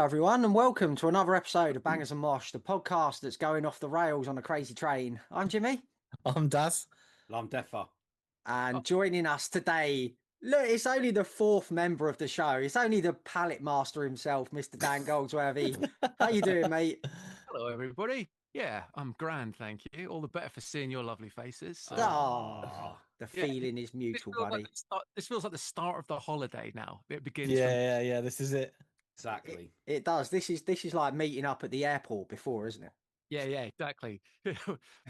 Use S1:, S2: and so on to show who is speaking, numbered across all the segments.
S1: Hello, everyone, and welcome to another episode of Bangers and Mosh, the podcast that's going off the rails on a crazy train. I'm Jimmy,
S2: I'm Daz.
S3: I'm Deffer.
S1: and joining us today, look, it's only the fourth member of the show. It's only the pallet master himself, Mr. Dan Goldsworthy. How you doing, mate?
S4: Hello, everybody. Yeah, I'm grand, thank you. All the better for seeing your lovely faces. So,
S1: Oh, the feeling is mutual, buddy.
S4: This feels like the start of the holiday now. It begins.
S2: Yeah. This is it.
S3: Exactly.
S1: It does. This is like meeting up at the airport before, isn't it?
S4: Yeah, exactly.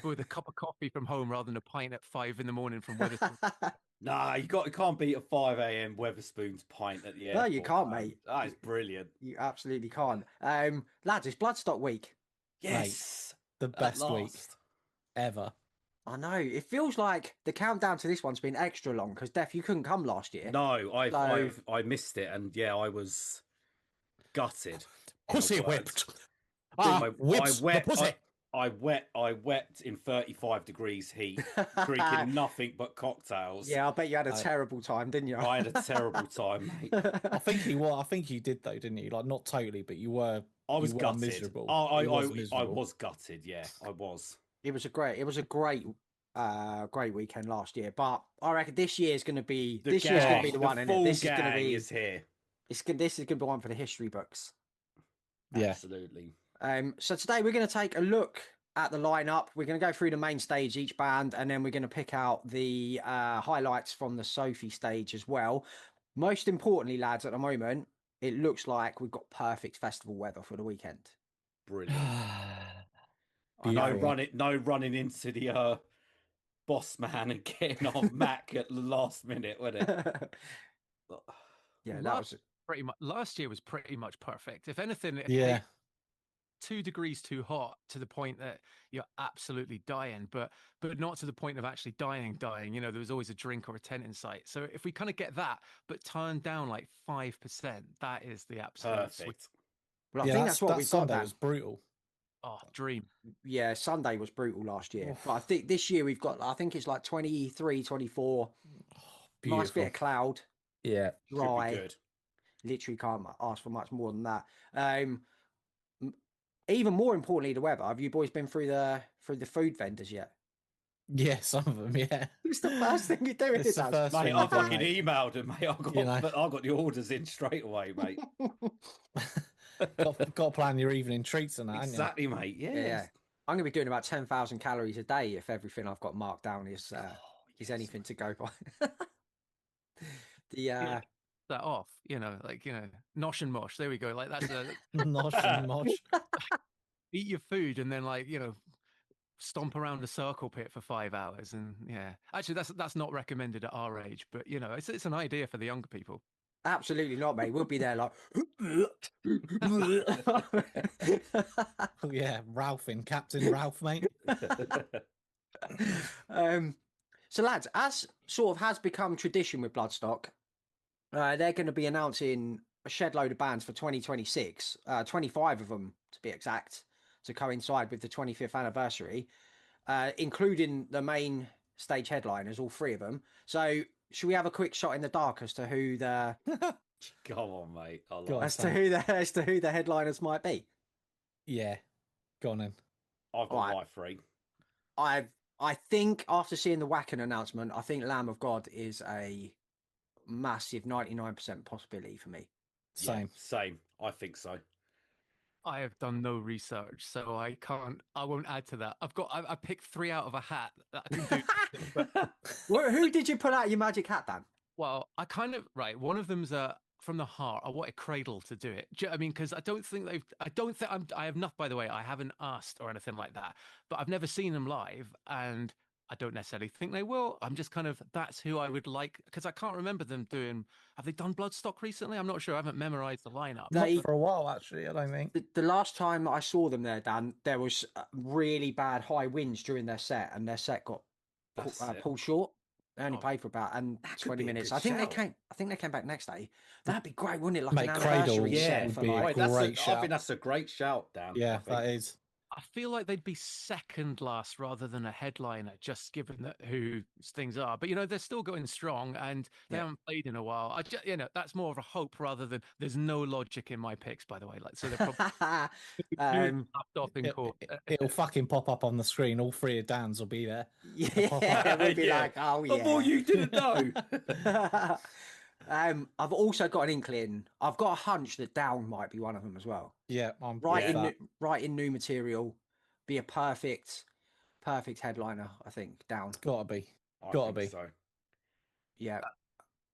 S4: With a cup of coffee from home rather than a pint at 5 a.m. from Wetherspoon.
S3: Nah, you can't beat a 5 a.m. Weatherspoon's pint at the airport.
S1: No, you can't, mate.
S3: That is brilliant.
S1: You absolutely can't. Lads, it's Bloodstock week.
S3: Yes,
S2: the best week ever.
S1: I know. It feels like the countdown to this one's been extra long because, Def, you couldn't come last year.
S3: No, I missed it, and yeah, I was gutted.
S2: Pussy whipped.
S3: I wept in 35 degrees heat, drinking nothing but cocktails.
S1: Yeah, I bet you had a terrible time, didn't you?
S3: I had a terrible time, mate.
S2: I think you did though, didn't you? Like not totally, but you were.
S3: I was gutted.
S2: Miserable.
S3: I was gutted. Yeah, I was.
S1: It was a great weekend last year, but I reckon this year's going to be the one. This is going to be
S3: here.
S1: This is going to be one for the history books.
S2: Yeah,
S3: absolutely.
S1: So today we're going to take a look at the lineup. We're going to go through the main stage, each band, and then we're going to pick out the highlights from the Sophie stage as well. Most importantly, lads, at the moment, it looks like we've got perfect festival weather for the weekend.
S3: Brilliant. No running into the boss man and getting on Mac at the last minute, wasn't it?
S1: Yeah, that was
S4: pretty much. Last year was pretty much perfect. If anything, it
S2: yeah.
S4: 2 degrees too hot to the point that you're absolutely dying, but not to the point of actually dying. You know, there was always a drink or a tent in sight. So if we kind of get that, but turn down like 5%, that is the absolute
S3: perfect.
S1: Well, I think that's what we got.
S2: That was brutal.
S4: Oh, dream.
S1: Yeah, Sunday was brutal last year. But I think this year we've got, I think it's like 23, 24.
S2: Beautiful.
S1: Nice bit of cloud.
S2: Yeah.
S1: Dry.
S3: Good.
S1: Literally can't ask for much more than that. Even more importantly, the weather. Have you boys been through the food vendors yet?
S2: Yeah, some of them, yeah.
S1: It's the first thing you do.
S2: It's the first
S3: mate,
S2: thing
S3: I fucking emailed them, mate. I got the orders in straight away, mate.
S2: got to plan your evening treats and that,
S3: exactly, mate. Yeah.
S1: I'm going to be doing about 10,000 calories a day if everything I've got marked down is anything to go by.
S4: That off, nosh and mosh. There we go. Like that's a
S2: nosh and mosh.
S4: Eat your food and then stomp around a circle pit for 5 hours. And yeah, actually that's not recommended at our age, but it's an idea for the younger people.
S1: Absolutely not, mate. We'll be there like
S2: yeah, Ralphing, Captain Ralph, mate.
S1: So lads, as sort of has become tradition with Bloodstock, they're going to be announcing a shed load of bands for 2026, 25 of them to be exact, to coincide with the 25th anniversary, including the main stage headliners, all 3 of them. So should we have a quick shot in the dark as to who the
S3: Come on, mate.
S1: as to who the headliners might be?
S2: Yeah, go on then.
S3: I've got my 3.
S1: I think after seeing the Wacken announcement, I think Lamb of God is a massive 99% possibility for me.
S2: Same.
S3: I think so.
S4: I have done no research, so I won't add to that. I picked 3 out of a hat that I can do.
S1: But... Who did you pull out your magic hat, Dan?
S4: Well, one of them's from the heart. I wanted Cradle to do it. I mean, because I have not, by the way, I haven't asked or anything like that, but I've never seen them live and I don't necessarily think they will. I'm just that's who I would like, because I can't remember them doing. Have they done Bloodstock recently? I'm not sure. I haven't memorized the lineup.
S2: Not for a while, actually. I don't think.
S1: The last time I saw them there, Dan, there was really bad high winds during their set, and their set got pulled short. They only played for about 20 minutes. I think they came back next day. That'd be great, wouldn't it? Like an anniversary set.
S2: I think
S3: that's a great shout, Dan.
S2: Yeah, that is.
S4: I feel like they'd be second last rather than a headliner, just given that who things are. But they're still going strong, and they haven't played in a while. That's more of a hope rather than there's no logic in my picks, by the way. Like, so they're probably left off in court.
S2: It'll fucking pop up on the screen. All three of Dan's will be there.
S1: Yeah, we'll be like, oh yeah.
S3: Well, you didn't know.
S1: I've also got an inkling. I've got a hunch that Down might be one of them as well.
S2: Yeah, I'm
S1: right in new material, be a perfect headliner. I think Down.
S2: Gotta be.
S3: So.
S1: Yeah.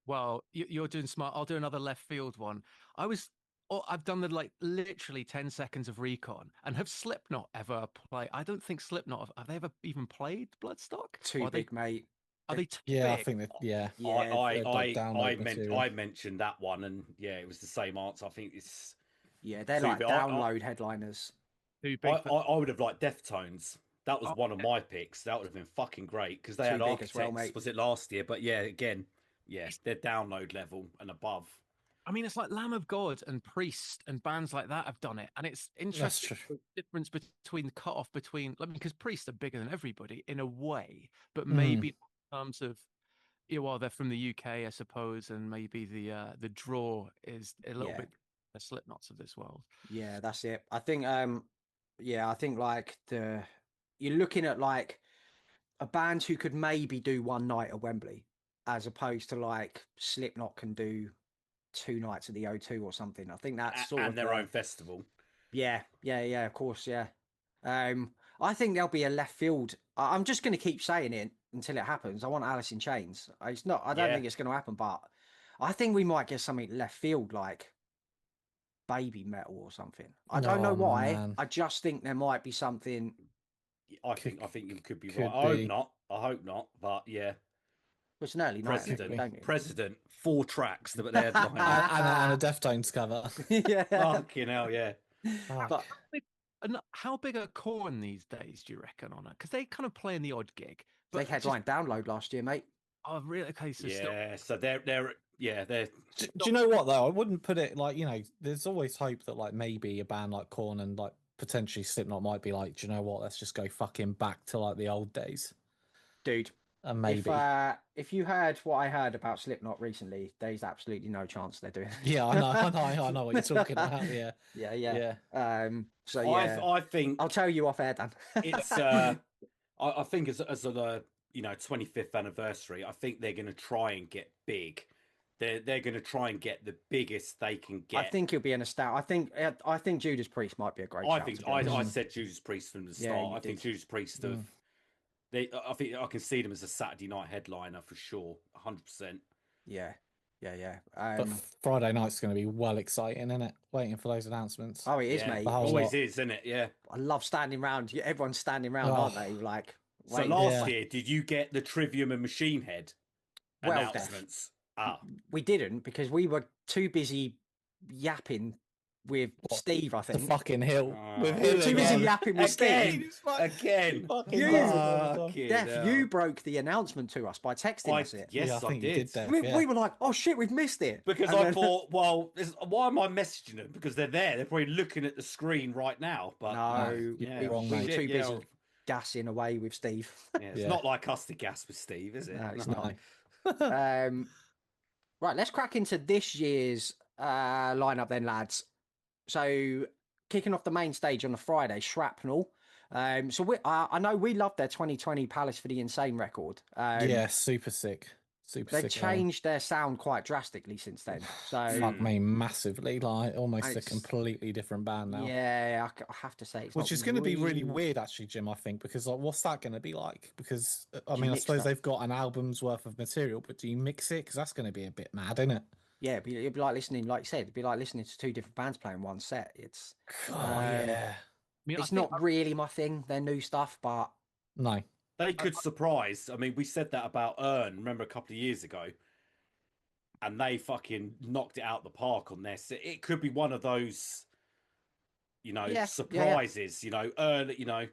S4: Well, you're doing smart. I'll do another left field one. I've done the literally 10 seconds of recon, and have Slipknot ever played? I don't think Slipknot have they ever even played Bloodstock?
S1: Too big, mate.
S4: Are they too
S2: big?
S4: I
S2: think that. Yeah.
S3: I mentioned that one, and it was the same answer. I think it's
S1: they're like download headliners.
S4: Too big.
S3: I would have liked Deftones. That was one of my picks. That would have been fucking great because they had Architects. Was it last year? But again, they're download level and above.
S4: I mean, it's like Lamb of God and Priest and bands like that have done it, and it's interesting the difference between the cutoff between. Because Priest are bigger than everybody in a way, but maybe in terms of, they're from the UK, I suppose, and maybe the draw is a little bit the Slipknots of this world.
S1: Yeah, that's it. I think, I think like you're looking at like a band who could maybe do one night at Wembley, as opposed to like Slipknot can do 2 nights at the O2 or something. I think that's sort of
S3: their own festival.
S1: Yeah, of course, yeah. I think there'll be a left field. I'm just going to keep saying it until it happens. I want Alice in Chains. It's not. I don't think it's going to happen, but I think we might get something left field like Baby Metal or something. I don't know why. Man. I just think there might be something.
S3: I think you could be right. I hope not. But yeah.
S1: It's an early night.
S3: President, 4 tracks that they had
S2: and a Deftones cover.
S1: Yeah.
S3: Fucking hell, yeah.
S1: But
S4: how big are Korn these days, do you reckon, on it? Because they kind of play in the odd gig.
S1: But they headlined Download last year, mate.
S4: Oh, really? Okay, so
S3: so they're. Do
S2: you know what though? I wouldn't put it like, there's always hope that like maybe a band like Korn and like potentially Slipknot might be like, do you know what? Let's just go fucking back to like the old days,
S1: dude.
S2: Maybe
S1: if you heard what I heard about Slipknot recently, there's absolutely no chance they're doing it.
S2: Yeah, I know what you're talking about. Yeah.
S1: So yeah,
S3: I think
S1: I'll tell you off air, Dan.
S3: It's I think as a 25th anniversary, I think they're going to try and get big. They're going to try and get the biggest they can get.
S1: I think it'll be an astounding. I think Judas Priest might be a great.
S3: I said Judas Priest from the start.
S1: Yeah,
S3: I think Judas Priest have. I think I can see them as a Saturday night headliner for sure, 100%.
S1: Yeah.
S2: But Friday night's going to be well exciting, isn't it? Waiting for those announcements.
S1: Oh, it is, mate.
S3: It always is, isn't it? Yeah.
S1: I love standing around. Everyone's standing around, aren't they? Like.
S3: So last year, did you get the Trivium and Machine Head announcements?
S1: We didn't because we were too busy yapping with Steve, I think.
S2: The fucking hill.
S1: Too busy yapping with Steve.
S3: Again.
S1: You broke the announcement to us by texting us it.
S3: Yes, I did.
S1: We were like, oh shit, we've missed it.
S3: Because I thought, well, why am I messaging them? Because they're there. They're probably looking at the screen right now. But
S1: we were too busy gassing away with Steve.
S3: It's not like us to gas with Steve, is it?
S1: No, it's not. Right, let's crack into this year's lineup then, lads. So, kicking off the main stage on the Friday, Shrapnel. So I know we loved their 2020 Palace for the Insane record.
S2: Super sick.
S1: They've changed their sound quite drastically since then. So
S2: fuck me, massively, like almost a completely different band now.
S1: Yeah, I have to say,
S2: which is going to be really weird, actually, Jim. I think because like, what's that going to be like? Because I mean, I suppose they've got an album's worth of material, but do you mix it? Because that's going to be a bit mad, isn't it?
S1: Yeah, it'd be like listening, like you said, it'd be like listening to 2 different bands playing one set. It's it's not really my thing, their new stuff, but
S2: no.
S3: They could surprise. I mean, we said that about Earn, remember a couple of years ago, and they fucking knocked it out the park on this. It could be one of those, surprises. Earn,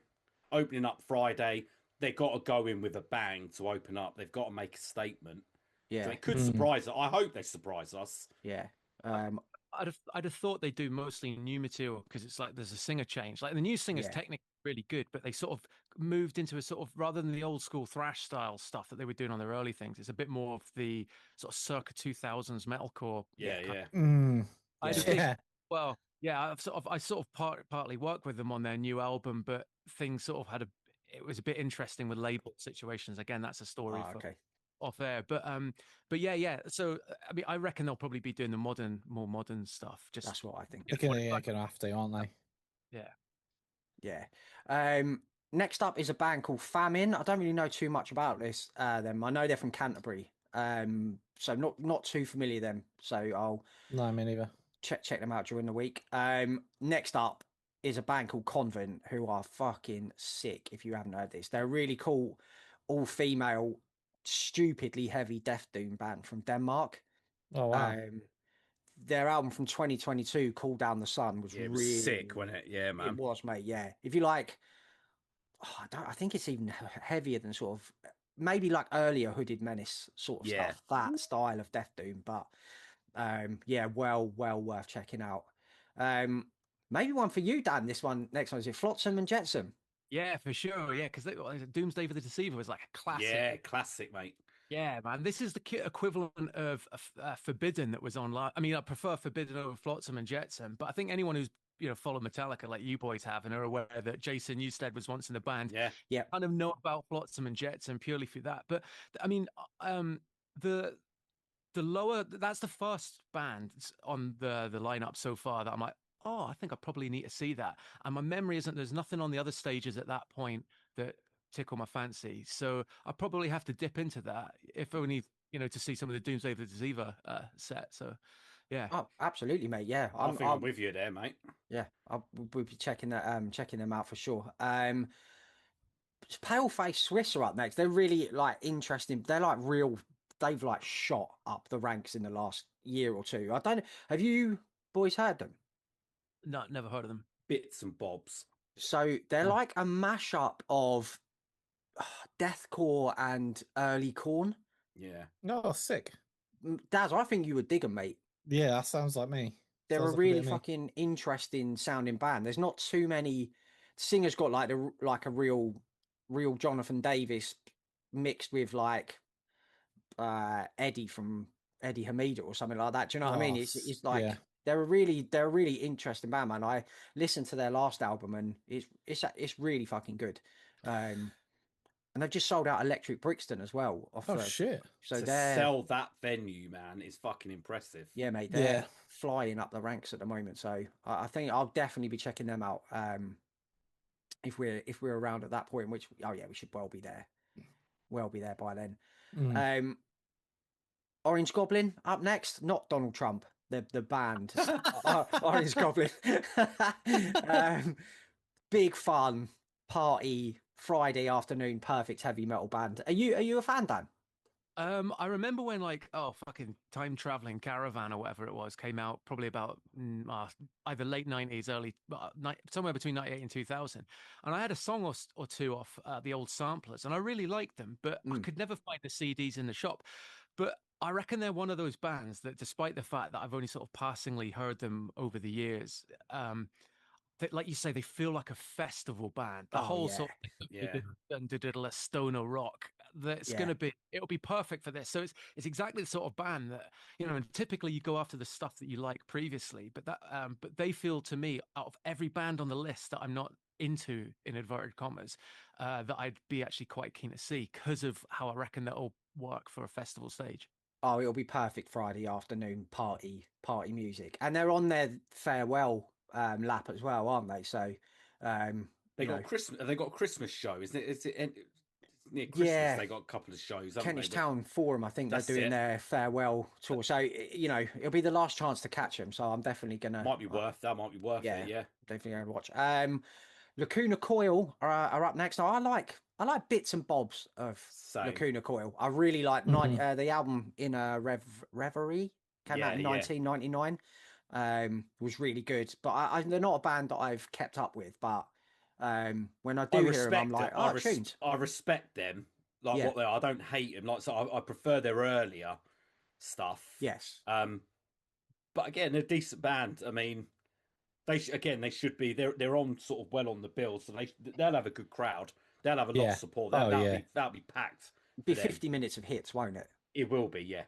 S3: opening up Friday, they got to go in with a bang to open up. They've got to make a statement.
S1: Yeah,
S3: so it could surprise us. I hope they surprise us.
S1: Yeah.
S4: I'd have thought they do mostly new material because it's like there's a singer change. Like the new singer's technically really good, but they sort of moved into a sort of, rather than the old school thrash style stuff that they were doing on their early things, it's a bit more of the sort of circa 2000s metalcore.
S3: Yeah.
S4: I had a
S1: Yeah.
S4: big,
S2: Yeah.
S4: well, yeah, I sort of partly worked with them on their new album, but things sort of it was a bit interesting with label situations. Again, that's a story for
S1: Okay.
S4: off air, but yeah. So I mean, I reckon they'll probably be doing the more modern stuff. Just
S1: That's what I think.
S2: They're gonna have to, aren't they?
S4: yeah.
S1: Yeah. Next up is a band called Famine. I don't really know too much about them. I know they're from Canterbury. So not too familiar with them. So I'll
S2: No, me neither.
S1: check them out during the week. Next up is a band called Convent, who are fucking sick. If you haven't heard this, they're a really cool, all female, stupidly heavy death doom band from Denmark.
S2: Oh wow.
S1: Their album from 2022, Call Down the Sun, was
S3: It was
S1: really
S3: sick, wasn't it? Yeah, man.
S1: It was, mate. Yeah, if you like, I think it's even heavier than sort of maybe like earlier Hooded Menace sort of
S3: Yeah.
S1: stuff. That style of death doom, but yeah, well worth checking out. Maybe one for you, Dan. This one next one is it Flotsam and Jetsam.
S4: Yeah, for sure. Yeah, because Doomsday for the Deceiver was like a classic.
S3: Yeah, classic, mate.
S4: Yeah, man. This is the equivalent of Forbidden that was online. I mean, I prefer Forbidden over Flotsam and Jetsam, but I think anyone who's followed Metallica like you boys have and are aware that Jason Newsted was once in the band,
S3: yeah,
S4: kind of know about Flotsam and Jetsam purely through that. But I mean, the lower, that's the first band on the lineup so far that I'm like, oh, I think I probably need to see that. And my memory isn't, there's nothing on the other stages at that point that tickle my fancy. So I probably have to dip into that, if only, to see some of the Doomsday of the Deceiver set. So yeah.
S1: Oh, absolutely, mate. Yeah.
S3: I'm with you there, mate.
S1: Yeah, we'll be checking them out for sure. Paleface Swiss are up next. They're really like interesting. They're like real. They've like shot up the ranks in the last year or two. I don't know. Have you boys heard them?
S4: No, never heard of them.
S3: Bits and bobs.
S1: So they're like a mashup of deathcore and early Corn.
S3: Yeah.
S2: No, sick.
S1: Daz, I think you would dig them, mate.
S2: Yeah, that sounds like me.
S1: They're
S2: Sounds
S1: a
S2: like a bit
S1: really
S2: of me.
S1: fucking interesting sounding band. There's not too many. Singer's got like a real Jonathan Davis mixed with like Eddie from Eddie Hamida or something like that. Do you know what I mean? It's like
S2: yeah.
S1: they're a really interesting band, man. I listened to their last album and it's really fucking good. And they've just sold out Electric Brixton as well.
S2: Shit!
S1: So
S3: to
S1: they're
S3: sell that venue, man, is fucking impressive.
S1: yeah, mate. They're flying up the ranks at the moment. So I think I'll definitely be checking them out. If we're around at that point, which we should well be there by then. Orange Goblin up next, not Donald Trump, the band. Orange Goblin. Big fun party Friday afternoon, perfect heavy metal band. Are you a fan, Dan?
S4: I remember when fucking Time Traveling Caravan or whatever it was came out, probably about either late 90s, early somewhere between 98 and 2000, and I had a song or two off the old samplers, and I really liked them, but I could never find the CDs in the shop. But I reckon they're one of those bands that, despite the fact that I've only sort of passingly heard them over the years, like you say, they feel like a festival band. The whole sort of stoner rock. That's it'll be perfect for this. So it's exactly the sort of band that and typically you go after the stuff that you like previously, but they feel to me, out of every band on the list that I'm not into, in inverted commas, that I'd be actually quite keen to see because of how I reckon that'll work for a festival stage.
S1: Oh, it'll be perfect Friday afternoon party music, and they're on their farewell lap as well, aren't they? So
S3: they got Christmas. They got a Christmas show, isn't it? Is it near Christmas?
S1: Yeah.
S3: They got a couple of shows.
S1: Kentish Town Forum, I think they're doing
S3: it.
S1: their farewell tour. So it'll be the last chance to catch them. So I'm definitely gonna.
S3: Might be worth it. Yeah,
S1: definitely gonna watch. Lacuna Coil are up next. I like bits and bobs of Lacuna Coil. I really like the album in Reverie came out in 1999. Was really good, but they're not a band that I've kept up with. But when I do hear them, I'm like,
S3: I respect them, like what they are. I don't hate them. Like, so I prefer their earlier stuff.
S1: Yes.
S3: But again, they're a decent band. I mean, They should be. They're on sort of well on the bill, so they'll have a good crowd. They'll have a lot
S2: Yeah.
S3: of support.
S2: Oh,
S3: That'll be packed.
S1: It'll be
S3: for them.
S1: 50 minutes of hits, won't it?
S3: It will be, yeah.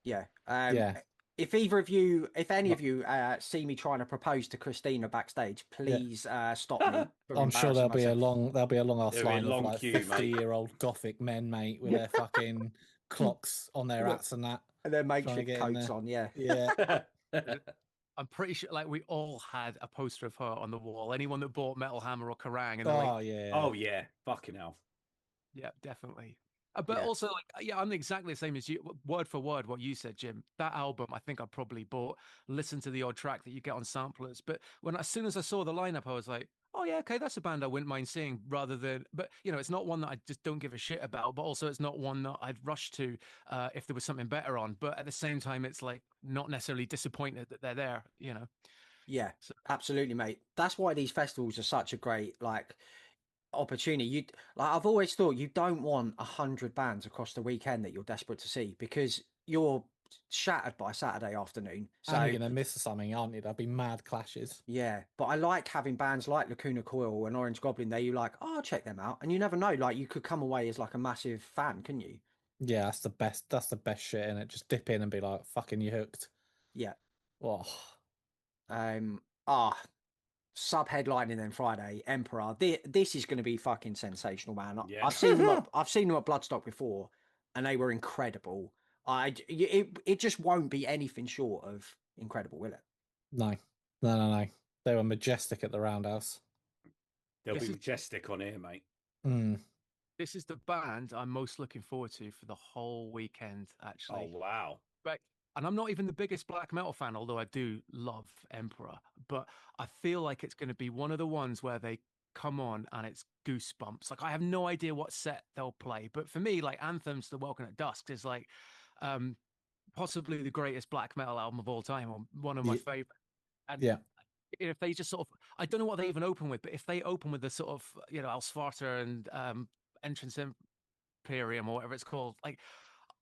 S1: Yeah.
S2: Yeah.
S1: If any of you see me trying to propose to Christina backstage, please stop me. from
S2: I'm sure
S1: embarrassing myself.
S2: there'll be a long ass
S3: There'll be a
S2: line of
S3: long
S2: like
S3: queue, mate.
S2: 50-year-old gothic men, mate, with their fucking clocks on their hats and that.
S1: And their
S2: Trying to
S1: makeshift
S2: get in
S1: coats
S2: there.
S1: on, yeah.
S2: Yeah.
S4: I'm pretty sure, like, we all had a poster of her on the wall. Anyone that bought Metal Hammer or Kerrang, and
S2: Oh yeah.
S3: Oh yeah, fucking hell.
S4: yeah, definitely. But
S1: Yeah.
S4: also, like, yeah, I'm exactly the same as you, word for word, what you said, Jim. That album, I think I probably bought, listened to the odd track that you get on samplers. But as soon as I saw the lineup, I was like, oh yeah, okay, that's a band I wouldn't mind seeing. Rather than, but it's not one that I just don't give a shit about. But also, it's not one that I'd rush to if there was something better on. But at the same time, it's like not necessarily disappointed that they're there.
S1: Yeah,
S4: So,
S1: absolutely, mate. That's why these festivals are such a great opportunity. I've always thought you don't want 100 bands across the weekend that you're desperate to see, because you're shattered by Saturday afternoon. So
S2: And you're gonna miss something, aren't you? There'll be mad clashes.
S1: yeah, but I like having bands like Lacuna Coil and Orange Goblin there. You like, oh, I'll check them out, and you never know. Like, you could come away as like a massive fan, couldn't you?
S2: Yeah, that's the best. That's the best shit in it. Just dip in and be like, "Fucking, you hooked."
S1: Yeah.
S2: Oh,
S1: Sub headlining then Friday, Emperor. This is going to be fucking sensational, man.
S3: Yeah.
S1: I've seen them. I've seen them at Bloodstock before, and they were incredible. It just won't be anything short of incredible, will it?
S2: no. No. They were majestic at the Roundhouse.
S3: They'll
S4: This
S3: be
S4: is-
S3: majestic on here, mate.
S2: Mm.
S4: this is the band I'm most looking forward to for the whole weekend, actually.
S3: Oh wow.
S4: Right. And I'm not even the biggest black metal fan, although I do love Emperor. But I feel like it's going to be one of the ones where they come on and it's goosebumps. Like, I have no idea what set they'll play. But for me, like, Anthems to Welcome at Dusk is like possibly the greatest black metal album of all time, or one of my favorite. And
S2: Yeah.
S4: if they just sort of, I don't know what they even open with, but if they open with the sort of, Alsfarter and Entrance Imperium or whatever it's called, like,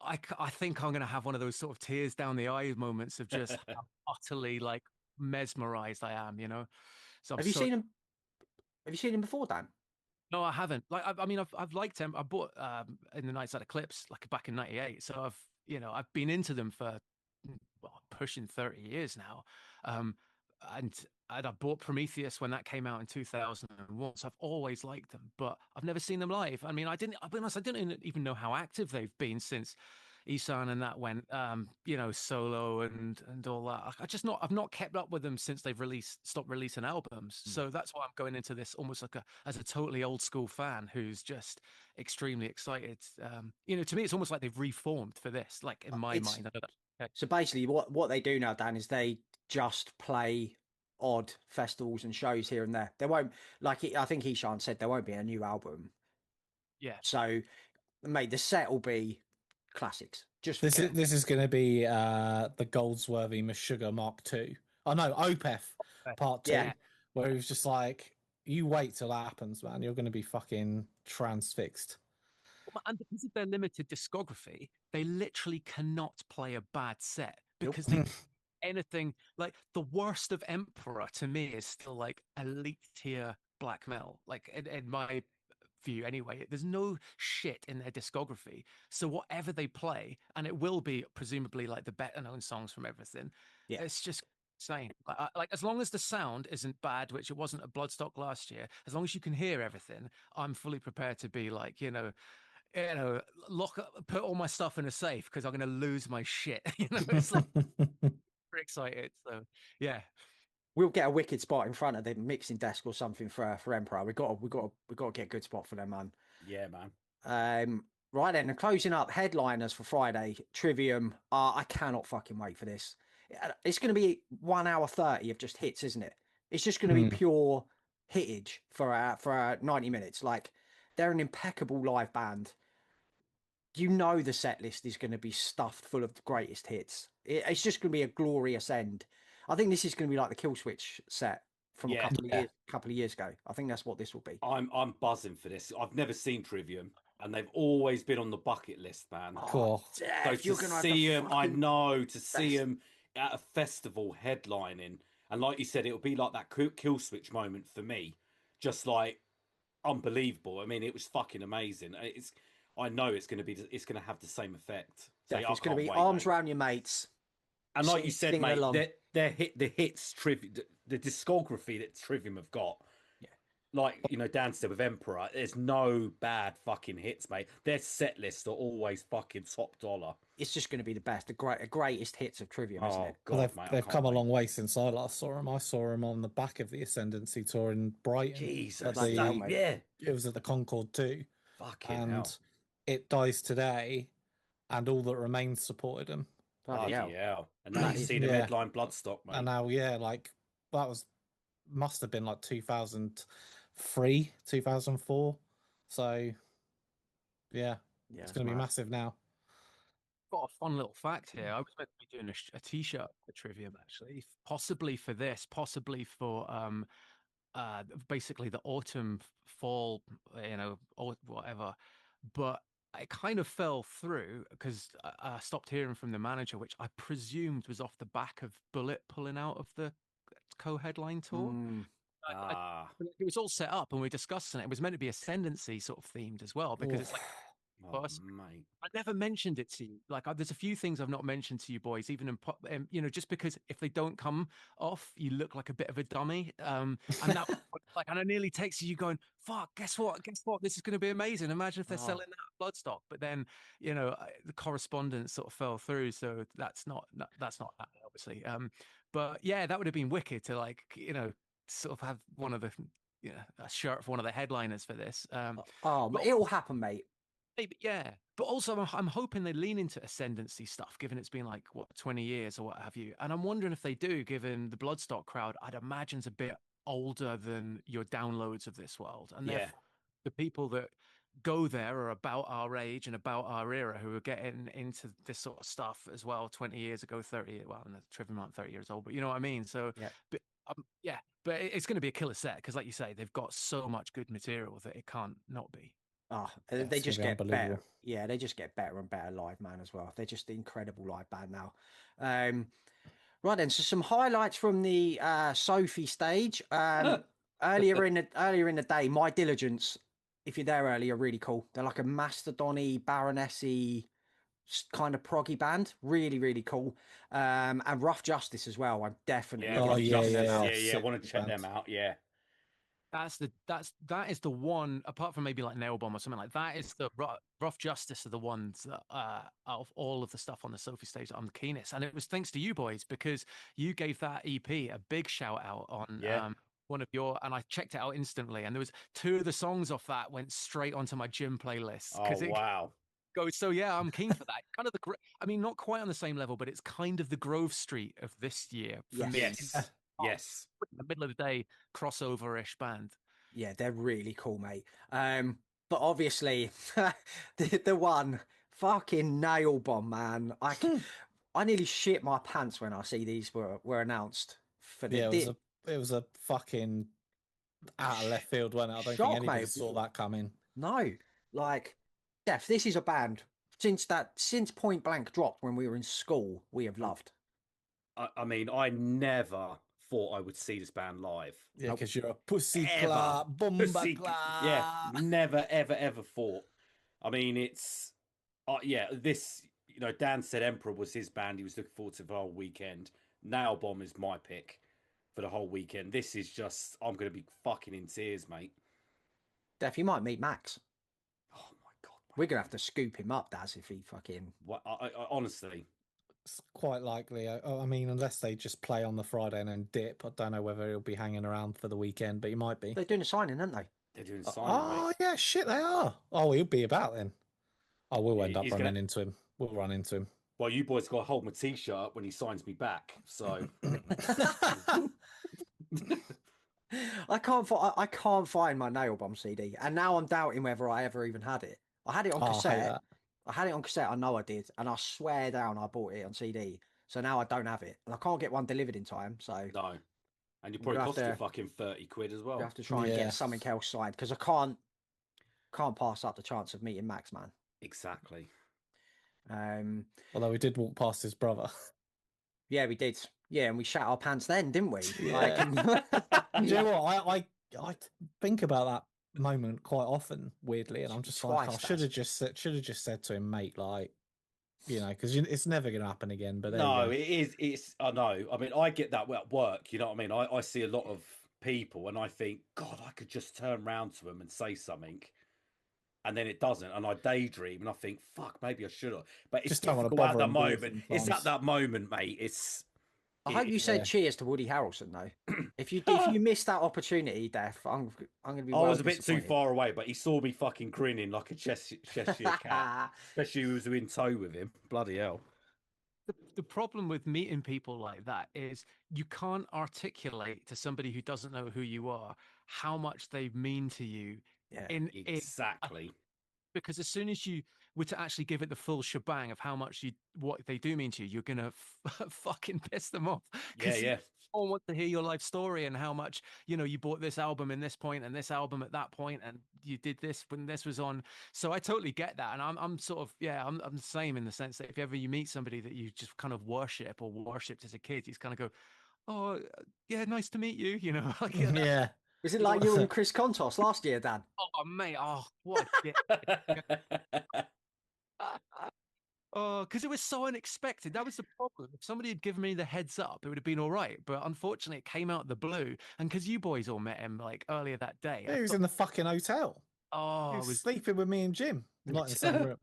S4: I think I'm going to have one of those sort of tears down the eye moments of just how utterly like mesmerized I am, So
S1: Have you seen them? Have you seen them before, Dan?
S4: No, I haven't. Like, I mean, I've liked them. I bought in the Nights Out Eclipse like back in '98, so I've been into them for pushing 30 years now. And I bought Prometheus when that came out in 2001, so I've always liked them, but I've never seen them live. I mean, I'll be honest, I didn't even know how active they've been since Isan and that went, solo and all that. I've not kept up with them since they've stopped releasing albums. So that's why I'm going into this almost like as a totally old school fan who's just extremely excited. To me, it's almost like they've reformed for this, like in my mind. I don't know.
S1: So basically, what they do now, Dan, is they just play odd festivals and shows here and there. There won't, I think Ishan said, there won't be a new album.
S4: Yeah.
S1: So, mate, the set will be classics.
S2: This is going to be the Goldsworthy Meshuggah Mark II. Oh no, Opeth Part 2, where it was just like, you wait till that happens, man. You're going to be fucking transfixed.
S4: And because of their limited discography, they literally cannot play a bad set because they anything like the worst of Emperor to me is still like elite tier black metal, like in my view anyway. There's no shit in their discography, so whatever they play, and it will be presumably like the better known songs from everything, it's just insane. Like as long as the sound isn't bad, which it wasn't at Bloodstock last year, as long as you can hear everything, I'm fully prepared to be like, put all my stuff in a safe because I'm going to lose my shit. It's like very excited. So yeah,
S1: we'll get a wicked spot in front of the mixing desk or something for Emperor. We got to get a good spot for them, man.
S3: Yeah, man.
S1: Right then, and closing up headliners for Friday, Trivium. I cannot fucking wait for this. It's going to be 1 hour 30 of just hits, isn't it? It's just going to be pure hittage for 90 minutes. Like, they're an impeccable live band. The set list is going to be stuffed full of the greatest hits. It's just going to be a glorious end. I think this is going to be like the Killswitch set from a couple of years ago. I think that's what this will be.
S3: I'm buzzing for this. I've never seen Trivium, and they've always been on the bucket list, man.
S2: Cool.
S3: So to see them, I know, to see them at a festival headlining, And like you said, it'll be like that kill switch moment for me, just like unbelievable. I mean, it was fucking amazing. I know it's going to have the same effect. So
S1: It's going to be
S3: wait,
S1: arms
S3: mate.
S1: around your mates.
S3: And like you said,
S1: singing
S3: mate,
S1: along.
S3: the hits Trivium, the discography that Trivium have got.
S1: Yeah.
S3: Like, Dan said with Emperor, there's no bad fucking hits, mate. Their set lists are always fucking top dollar.
S1: It's just going to be the best, the greatest hits of Trivium, isn't it?
S3: God,
S2: well,
S3: mate,
S2: they've come a long way since I last saw them. I saw them on the back of the Ascendancy tour in Brighton.
S3: Jesus,
S2: yeah. It was at the Concorde too.
S3: Fucking hell.
S2: It dies today, and all that remains supported them.
S1: Bloody
S3: hell. And now you see the headline Bloodstock, mate.
S2: And now, like, that must have been like 2003, 2004. So, yeah it's going to be massive now.
S4: Got a fun little fact here. I was meant to be doing a t-shirt for Trivium, actually, possibly for this, possibly for basically the autumn, fall, or whatever. But it kind of fell through because I stopped hearing from the manager, which I presumed was off the back of Bullet pulling out of the co-headline tour. It was all set up and we were discussing it. It was meant to be Ascendancy sort of themed as well, because it's like,
S3: mate.
S4: I never mentioned it to you. Like, there's a few things I've not mentioned to you boys, even in just because if they don't come off, you look like a bit of a dummy. And that, and I nearly texted you going, "Fuck, guess what? This is going to be amazing. Imagine if they're selling that Bloodstock." But then, the correspondence sort of fell through, so that's not happening, obviously. But yeah, that would have been wicked to sort of have one of the a shirt for one of the headliners for this.
S1: But it'll happen, mate.
S4: Maybe, yeah, but also I'm hoping they lean into Ascendancy stuff, given it's been like 20 years or what have you. And I'm wondering if they do, given the Bloodstock crowd, I'd imagine is a bit older than your downloads of this world, and the people that go there are about our age and about our era, who are getting into this sort of stuff as well. 20 years ago, 30. Well, and the Trivium aren't 30 years old, but you know what I mean. So but it's going to be a killer set because, like you say, they've got so much good material that it can't not be.
S1: They just get better. Yeah, they just get better and better live, man, as well. They're just an incredible live band now. Right then, so some highlights from the Sophie stage. Earlier in the day, My Diligence, if you're there early, are really cool. They're like a mastodon-y, baronessy kind of proggy band. Really, really cool. And Rough Justice as well. I'm definitely
S3: I want to check them out. Yeah.
S4: That is the one, apart from maybe like Nail Bomb or something like that, is the Rough Justice are the ones that out of all of the stuff on the Sophie stage that I'm the keenest. And it was thanks to you boys, because you gave that EP a big shout out on one of your, and I checked it out instantly, and there was 2 of the songs off that went straight onto my gym playlist.
S3: Wow.
S4: So yeah, I'm keen for that. Kind of not quite on the same level, but it's kind of the Grove Street of this year for me.
S3: Yes.
S4: In the middle of the day, crossover-ish band.
S1: Yeah, they're really cool, mate. But obviously, the one fucking Nail Bomb, man. I nearly shit my pants when I see these were announced.
S2: It was a fucking out of left field, wasn't it? I don't think anybody saw that coming.
S1: No, like, Def, this is a band since Point Blank dropped when we were in school, we have loved.
S3: I mean, I never thought I would see this band live.
S2: Yeah, because you're a pussy clap, bomba clap.
S3: Yeah, never, ever thought. I mean, it's this. Dan said Emperor was his band. He was looking forward to the whole weekend. Nail Bomb is my pick for the whole weekend. This is just, I'm going to be fucking in tears, mate.
S1: Def, you might meet Max.
S3: Oh my God,
S1: we're gonna have to scoop him up, Daz, if he fucking.
S3: I honestly.
S2: It's quite likely. I mean, unless they just play on the Friday and then dip. I don't know whether he'll be hanging around for the weekend, but he might be.
S1: They're doing a signing, aren't they?
S3: They're doing a signing.
S2: Oh, yeah, shit, they are. Oh, he'll be about then. Oh, we'll end up running into him. We'll run into him.
S3: Well, you boys got to hold my t-shirt up when he signs me back, so.
S1: I can't find my Nail Bomb CD, and now I'm doubting whether I ever even had it. I had it on cassette. I had it on cassette. I know I did, and I swear down I bought it on CD. So now I don't have it, and I can't get one delivered in time. So
S3: no, and you probably cost you fucking 30 quid as well.
S1: You have to try and get something else signed because I can't pass up the chance of meeting Max, man.
S3: Exactly.
S2: Although we did walk past his brother.
S1: Yeah, we did. Yeah, and we shat our pants then, didn't we?
S2: Yeah.
S1: Like,
S2: Do you know what? I think about that moment quite often, weirdly, and I'm just like, I
S1: Twice,
S2: should have
S1: Daz.
S2: just said to him, mate, like, because it's never going to happen again. But there
S3: No,
S2: you go.
S3: it is. It's. I know. I mean, I get that at work. You know what I mean? I see a lot of people, and I think, God, I could just turn round to them and say something, and then it doesn't. And I daydream, and I think, fuck, maybe I should have. But it's
S2: Just don't want to
S3: difficult at
S2: bother
S3: that
S2: him, do you,
S3: moment. It's at
S2: sometimes?
S3: that moment, mate. It's.
S1: I hope you
S3: It,
S1: said
S2: Yeah.
S1: cheers to Woody Harrelson though. If you missed that opportunity, Def, I'm gonna be.
S3: I
S1: well
S3: was a bit too
S1: disappointed.
S3: far away, but he saw me fucking grinning like a Cheshire cat. Especially who was in tow with him. Bloody hell.
S4: The problem with meeting people like that is you can't articulate to somebody who doesn't know who you are how much they mean to you
S1: Yeah,
S4: in
S3: Exactly.
S4: because as soon as you were to actually give it the full shebang of how much what they do mean to you, you're gonna fucking piss them off.
S3: Yeah, yeah.
S4: All want to hear your life story and how much you bought this album in this point and this album at that point and you did this when this was on. So I totally get that, and I'm sort of I'm the same in the sense that if ever you meet somebody that you just kind of worship or worshipped as a kid, you just kind of go, oh yeah, nice to meet you, like
S2: Yeah.
S1: is it like you and Chris Kontos last year, Dan?
S4: oh mate, oh what a dick. Oh, because it was so unexpected. That was the problem. If somebody had given me the heads up, it would have been all right. But unfortunately, it came out of the blue. And because you boys all met him like earlier that day,
S2: He was in the fucking hotel.
S4: oh,
S2: He
S4: I
S2: was
S4: was.
S2: sleeping with me and Jim, not in the same room.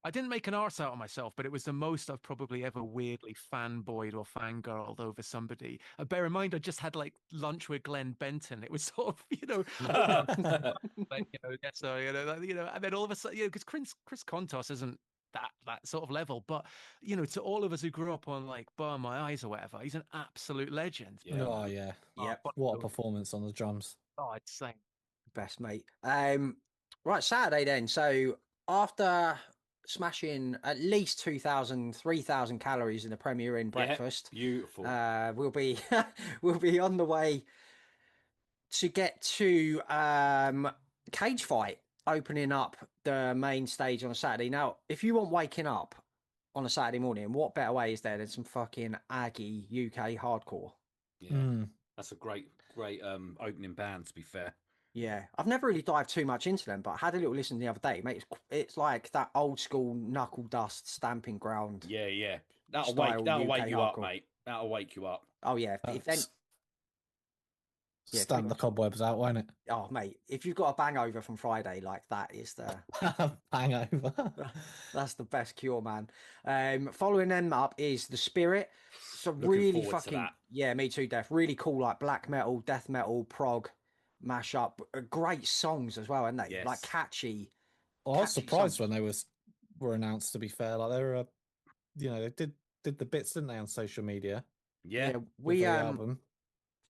S4: I didn't make an arse out of myself, but it was the most I've probably ever weirdly fanboyed or fangirled over somebody. Bear in mind, I just had like lunch with Glenn Benton. It was sort of, like, so and then all of a sudden, because Chris Kontos isn't that sort of level, but to all of us who grew up on like Burn My Eyes or whatever, he's an absolute legend.
S3: Yeah.
S2: Oh yeah.
S1: Yeah,
S2: What a performance on the drums.
S4: Oh, I'd say.
S1: best mate. Right, Saturday then. So after smashing at least 2,000, 3,000 calories in the Premier Inn breakfast,
S3: Beautiful.
S1: we'll be we'll be on the way to get to Cage Fight opening up the main stage on a Saturday. Now, if you want waking up on a Saturday morning, what better way is there than some fucking Aggie UK hardcore?
S3: Yeah. That's a great opening band, to be fair.
S1: Yeah, I've never really dived too much into them, but I had a little listen the other day, mate. It's like that old school knuckle dust stamping ground.
S3: Yeah, yeah. That'll
S1: Style
S3: wake
S1: UK
S3: you up,
S1: hardcore.
S3: mate. That'll wake you up.
S1: Oh yeah, if then, yeah,
S2: Stamp the cobwebs out, won't it?
S1: oh mate, if you've got a bangover from Friday, like that is the
S2: Hangover.
S1: that's the best cure, man. Following them up is the Spirit. So
S3: Looking
S1: really
S3: forward to
S1: fucking
S3: that.
S1: yeah, me too, Def. Really cool, like black metal, death metal, prog mashup. Great songs as well, aren't they? Like
S3: Yes.
S1: catchy.
S2: Well, I was
S1: catchy
S2: surprised
S1: songs.
S2: when they were announced. To be fair, like they were, they did the bits, didn't they, on social media?
S3: Yeah.
S2: With
S1: we
S2: the album.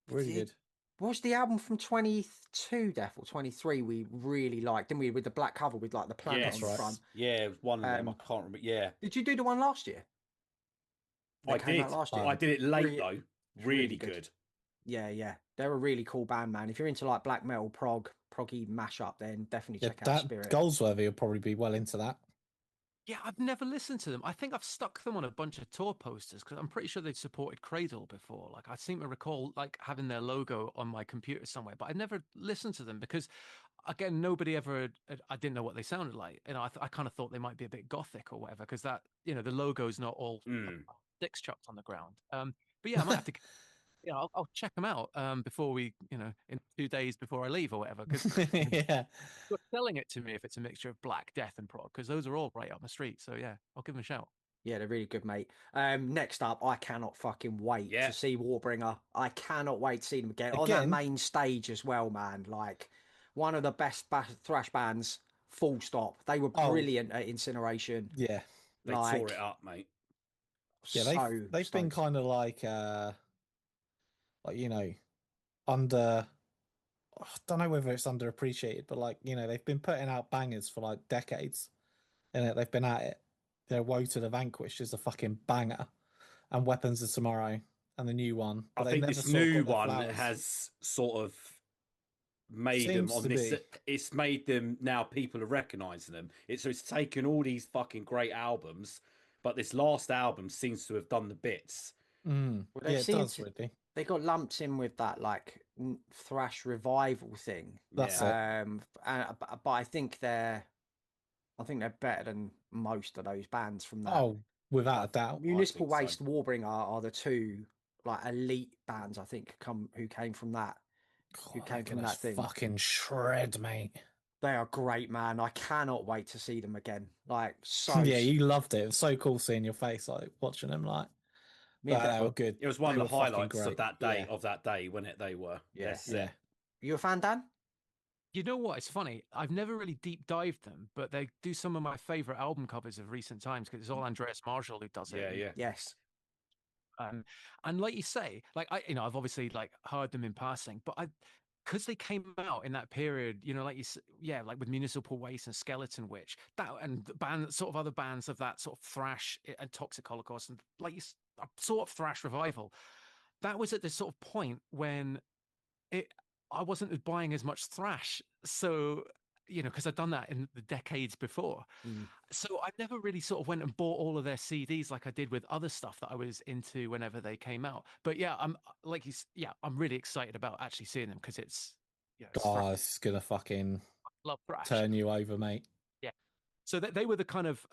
S2: Really good.
S1: What was the album from 22, Def, or 23 we really liked, didn't we? With the black cover with like the planet
S3: Yes.
S1: on the front.
S3: Yeah, it was one of them. I
S1: Um,
S3: can't remember. Yeah.
S1: Did you do the one last year?
S3: I
S1: That came
S3: did.
S1: out last year.
S3: I did it late
S1: Really-
S3: though.
S1: really
S3: Really
S1: good.
S3: good.
S1: Yeah. They're a really cool band, man. If you're into like black metal, proggy mashup, then definitely
S2: Yeah,
S1: check out
S2: that
S1: Spirit.
S2: Goldsworthy will probably be well into that.
S4: Yeah, I've never listened to them. I think I've stuck them on a bunch of tour posters because I'm pretty sure they'd supported Cradle before. Like I seem to recall like having their logo on my computer somewhere, but I never listened to them because, again, nobody ever. I didn't know what they sounded like. I kind of thought they might be a bit gothic or whatever because that the logo's not all sticks chopped on the ground. But yeah, I might have to. I'll check them out before we, in 2 days before I leave or whatever. Because
S2: Yeah.
S4: you're selling it to me if it's a mixture of black, death, and prog, because those are all right up my street. So yeah, I'll give them a shout.
S1: Yeah, they're really good, mate. Next up, I cannot fucking wait
S3: Yeah.
S1: to see Warbringer. I cannot wait to see them again on that
S2: Again?
S1: main stage as well, man. Like one of the best thrash bands. Full stop. They were
S2: Oh.
S1: brilliant at Incineration.
S2: Yeah.
S3: They tore it up, mate.
S2: Yeah, they've been
S1: stoked.
S2: kind of like under. I don't know whether it's underappreciated, but like they've been putting out bangers for like decades, and they've been at it. Woe to the Vanquished is a fucking banger, and Weapons of Tomorrow and the new one. But
S3: I
S2: they
S3: think
S2: never
S3: this
S2: sort of
S3: new
S2: got their
S3: one
S2: flowers.
S3: has sort of made them
S2: Seems
S3: on
S2: to
S3: this.
S2: be.
S3: It's made them now. People are recognizing them. It's taken all these fucking great albums, but this last album seems to have done the bits.
S2: Well,
S1: they
S2: yeah, it
S1: seem
S2: does,
S1: to-
S2: really.
S1: They got lumped in with that like thrash revival thing.
S2: That's it.
S1: But I think they're better than most of those bands from that.
S2: Oh, without a doubt.
S1: Municipal
S3: think so.
S1: Waste, Warbringer are the two like elite bands I think who came from that. Who
S2: God,
S1: came
S2: they're
S1: from
S2: gonna
S1: that thing.
S2: fucking shred, mate.
S1: They are great, man. I cannot wait to see them again. Like so.
S2: Yeah, you loved it. It was so cool seeing your face, like watching them. Like,
S1: Me and
S2: but
S1: Dad
S2: they
S1: were-
S2: were good.
S3: It was one
S2: They
S3: of the
S2: were fucking
S3: highlights of
S2: great.
S3: that day.
S2: Yeah.
S3: Of that day, when it they were.
S1: Yeah.
S3: That's
S2: Yeah.
S3: it.
S1: You a fan, Dan?
S4: You know what? It's funny. I've never really deep dived them, but they do some of my favorite album covers of recent times because it's all Andreas Marshall who does it.
S3: Yeah, yeah.
S1: Yes.
S4: And like you say, like I've obviously like heard them in passing, but because they came out in that period, like like with Municipal Waste and Skeleton Witch, that and sort of other bands of that sort of thrash and Toxic Holocaust and like a sort of thrash revival. That was at this sort of point when I wasn't buying as much thrash, so because I'd done that in the decades before. So I never really sort of went and bought all of their CDs like I did with other stuff that I was into whenever they came out. But yeah, I'm really excited about actually seeing them because it's
S2: It's gonna fucking
S4: love thrash.
S2: turn you over, mate.
S4: Yeah. So they were the kind of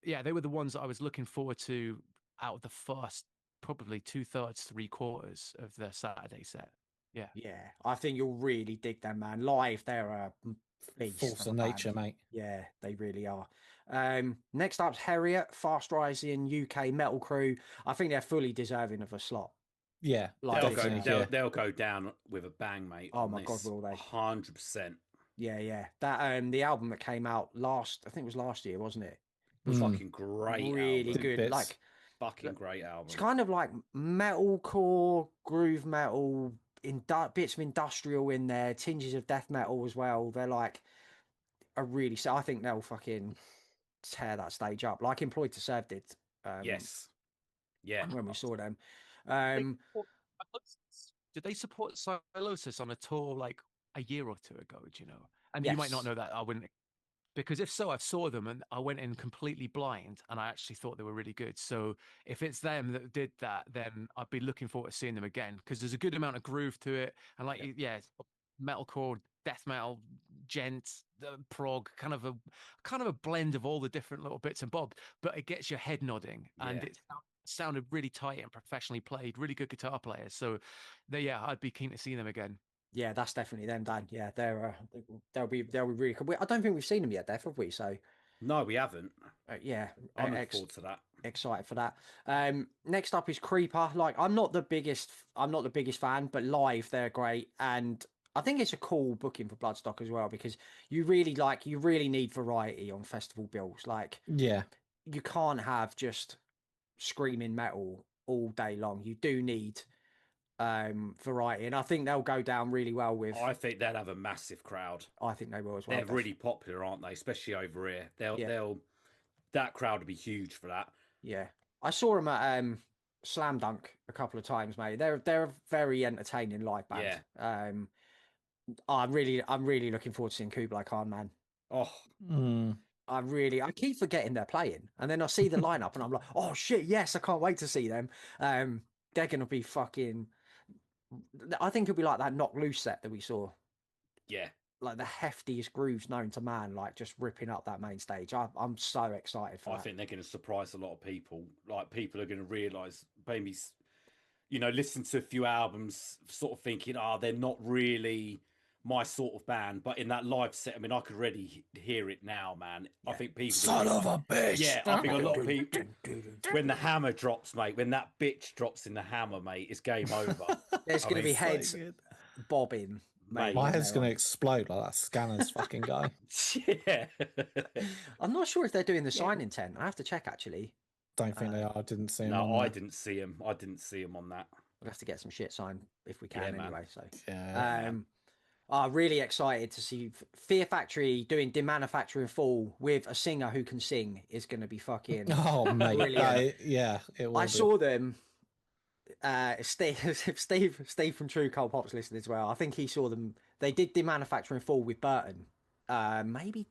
S4: they were the ones that I was looking forward to out of the first probably 2/3, 3/4 of their Saturday set. Yeah.
S1: Yeah. I think you'll really dig them, man. Live, they're a beast.
S2: Force
S1: a
S2: of nature,
S1: band.
S2: mate.
S1: Yeah, they really are. Next up's Harriet, fast rising UK metal crew. I think they're fully deserving of a slot.
S2: Yeah,
S1: Like
S3: They'll
S1: this,
S3: go.
S1: yeah.
S3: They'll go down with a bang, mate.
S1: Oh
S3: on
S1: my God,
S3: this.
S1: will they?
S3: 100%.
S1: Yeah. That the album that came out I think it was last year, wasn't it?
S3: Was fucking great.
S1: Really
S3: album.
S1: good.
S2: Bits.
S1: Like
S3: Fucking great album.
S1: it's kind of like metalcore, groove metal, bits of industrial in there, tinges of death metal as well. They're like so I think they'll fucking tear that stage up, like Employed to Serve did.
S3: Yes. Yeah.
S1: When we saw them.
S4: Did they support Silosis on a tour like a year or two ago? Do you know? And you might not
S1: Yes.
S4: know that. I wouldn't, because if so, I saw them and I went in completely blind, and I actually thought they were really good. So if it's them that did that, then I'd be looking forward to seeing them again because there's a good amount of groove to it, and like metalcore, death metal, gent, prog, kind of a blend of all the different little bits and bobs, but it gets your head nodding, and it sounded really tight and professionally played, really good guitar players. So I'd be keen to see them again.
S1: Yeah, that's definitely them, Dan. Yeah, they'll be really cool. I don't think we've seen them yet, Def, have we? So
S3: No, we haven't.
S1: yeah,
S3: I'm looking forward to that.
S1: excited for that. Next up is Creeper. Like I'm not the biggest fan, but live they're great, and I think it's a cool booking for Bloodstock as well because you really need variety on festival bills. Like you can't have just screaming metal all day long. You do need variety, and I think they'll go down really well with.
S3: I think they'll have a massive crowd.
S1: I think they will as well.
S3: They're really popular, aren't they? Especially over here. They'll that crowd will be huge for that.
S1: Yeah, I saw them at Slam Dunk a couple of times, mate. They're a very entertaining live band.
S3: Yeah.
S1: I'm really looking forward to seeing Kublai Khan, man.
S3: Oh,
S1: I keep forgetting they're playing, and then I see the lineup, and I'm like, oh shit, yes, I can't wait to see them. They're gonna be fucking. I think it'll be like that Knock Loose set that we saw.
S3: yeah.
S1: Like the heftiest grooves known to man, like just ripping up that main stage. I'm so excited for that.
S3: I think they're going to surprise a lot of people. Like people are going to realise, maybe, listen to a few albums, sort of thinking, they're not really my sort of band. But in that live set, I mean, I could already hear it now, man. Yeah. I think people.
S2: Son of a bitch.
S3: Yeah, I think a lot of people. When the hammer drops, mate. When that bitch drops in the hammer, mate, it's game over.
S1: There's going to be heads bobbing. Mate,
S2: my head's going to explode like that Scanners fucking guy.
S3: Yeah.
S1: I'm not sure if they're doing the signing tent. I have to check actually.
S2: Don't think they are. I didn't see them.
S3: No, I didn't see him. I didn't see him on that.
S1: We'll have to get some shit signed if we can anyway.
S3: Man.
S1: So
S2: yeah.
S1: I'm really excited to see Fear Factory doing Demanufacturing Fall with a singer who can sing is going to be fucking.
S2: Oh mate, it will.
S1: I saw them. Steve from True Cold Pop's listening as well. I think he saw them. They did Demanufacturing Fall with Burton. Maybe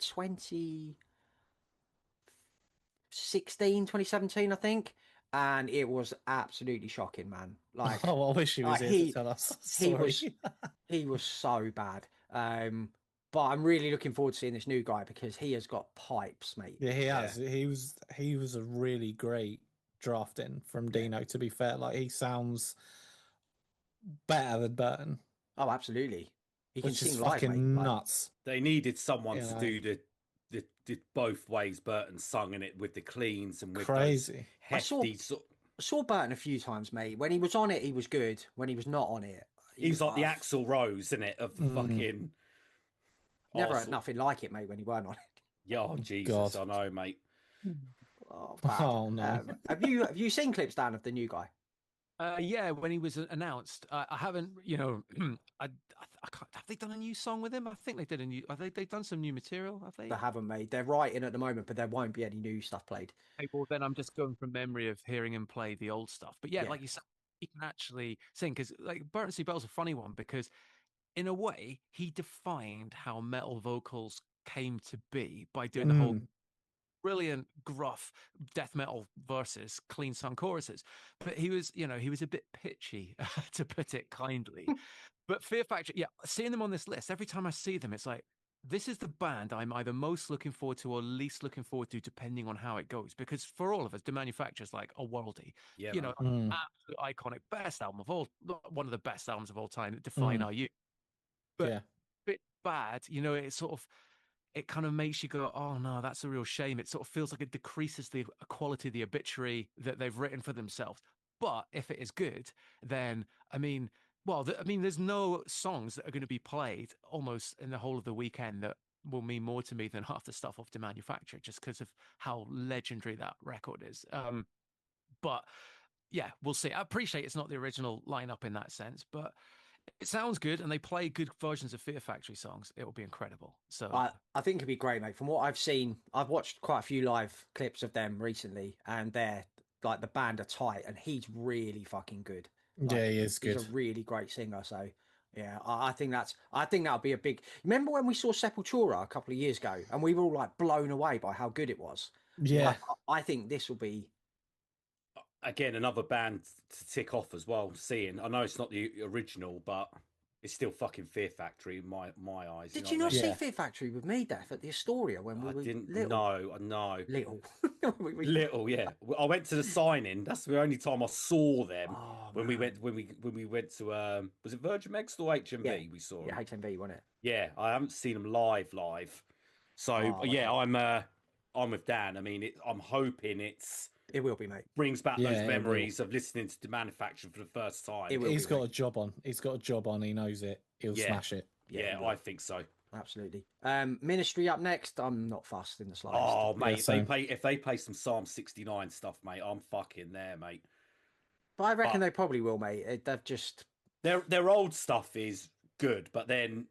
S1: 2017, I think. And it was absolutely shocking, man. Like,
S2: Oh, I wish he was here to tell us. Sorry.
S1: He was so bad. But I'm really looking forward to seeing this new guy because he has got pipes, mate.
S2: Yeah, he has. He was a really great drafting from Dino, to be fair. Like, he sounds better than Burton.
S1: Oh, absolutely. He can
S2: Which is
S1: sing live,
S2: fucking
S1: mate.
S2: nuts.
S3: They needed someone to do the both ways Burton sung in it with the cleans and with
S2: crazy
S3: those hefty.
S1: I saw Burton a few times, mate. When he was on it, he was good. When he was not on it,
S3: he was like the Axl Rose, isn't it? Of the fucking.
S1: Never had nothing like it, mate. When he weren't on it.
S3: Yeah, oh, Jesus, God. I know, mate.
S1: Oh, bad.
S2: Oh no.
S1: Have you seen clips, Dan, of the new guy?
S4: Yeah, when he was announced, I haven't. You know, I can't, have they done a new song with him? I think they did a new. They've done some new material. Have they?
S1: They haven't, made. They're writing at the moment, but there won't be any new stuff played.
S4: Hey, well, then I'm just going from memory of hearing him play the old stuff. But yeah, like you said, he can actually sing because like Burton C. Bell's a funny one because in a way he defined how metal vocals came to be by doing the whole brilliant gruff death metal verses, clean sung choruses. But he was a bit pitchy, to put it kindly. But Fear Factory, yeah, seeing them on this list, every time I see them, it's like, this is the band I'm either most looking forward to or least looking forward to, depending on how it goes. Because for all of us, The Manufacturer's like a worldie.
S3: Yeah,
S4: absolute iconic, best album of all, one of the best albums of all time that define our youth. But a bit bad, it kind of makes you go, oh no, that's a real shame. It sort of feels like it decreases the quality of the obituary that they've written for themselves. But if it is good, then there's no songs that are going to be played almost in the whole of the weekend that will mean more to me than half the stuff off The Manufacturer, just because of how legendary that record is. But yeah, we'll see. I appreciate it's not the original lineup in that sense, but it sounds good, and they play good versions of Fear Factory songs. It will be incredible. So
S1: I think it'd be great, mate. From what I've seen, I've watched quite a few live clips of them recently, and they're like the band are tight, and he's really fucking good. Like,
S2: yeah, he is good.
S1: He's a really great singer. So yeah, I think that'll be a big. Remember when we saw Sepultura a couple of years ago, and we were all like blown away by how good it was.
S2: Yeah,
S1: I think this will be.
S3: Again, another band to tick off as well. Seeing, I know it's not the original, but it's still fucking Fear Factory in my eyes.
S1: Did you not see Fear Factory with me, Def, at the Astoria when we were
S3: didn't
S1: little?
S3: know. I know.
S1: Little.
S3: Little, yeah. I went to the signing. That's the only time I saw them. When we went to was it Virgin Megastore or HMV we saw them?
S1: Yeah, HMV, wasn't it?
S3: Yeah, I haven't seen them live. So I'm with Dan. I mean, I'm hoping
S1: it will be, mate.
S3: Brings back those memories of listening to The Manufacturer for the first time.
S2: He's got a job on. He's got a job on. He knows it. He'll smash it.
S3: Yeah, I think so.
S1: Absolutely. Ministry up next. I'm not fussed in the slightest.
S3: Oh, mate, if they play some Psalm 69 stuff, mate, I'm fucking there, mate.
S1: But I reckon they probably will, mate. They've just
S3: their old stuff is good, but then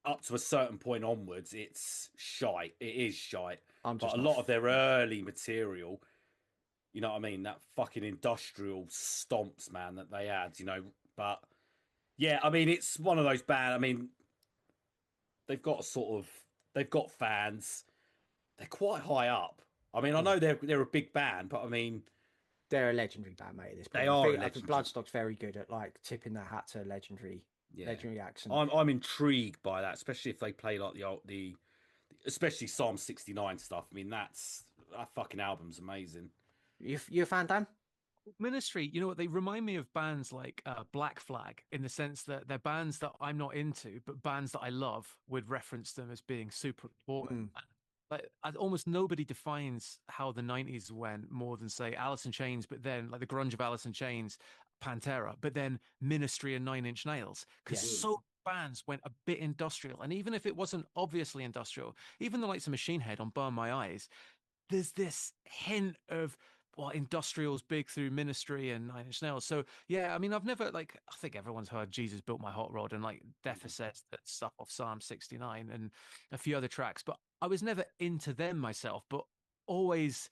S3: up to a certain point onwards, it's shite. It is shite. But a lot of their early material, you know what I mean? That fucking industrial stomps, man, that they had, But yeah, I mean, it's one of those bands. I mean, they've got fans. They're quite high up. I mean, I know they're a big band, but I mean,
S1: they're a legendary band, mate. At this point. I think Bloodstock's very good at like tipping their hat to legendary accent.
S3: I'm intrigued by that, especially if they play like the especially Psalm 69 stuff. I mean, that fucking album's amazing.
S1: You a fan, Dan?
S4: Ministry, you know what? They remind me of bands like Black Flag in the sense that they're bands that I'm not into, but bands that I love would reference them as being super important. Like almost nobody defines how the 90s went more than say Alice in Chains, but then like the grunge of Alice in Chains, Pantera, but then Ministry and Nine Inch Nails, because so bands went a bit industrial, and even if it wasn't obviously industrial, even the likes of Machine Head on Burn My Eyes, there's this hint of industrial's big through Ministry and Nine Inch Nails. So yeah, I mean, I've never I think everyone's heard Jesus Built My Hot Rod and like Deffa says that stuff off Psalm 69 and a few other tracks, but I was never into them myself, but always,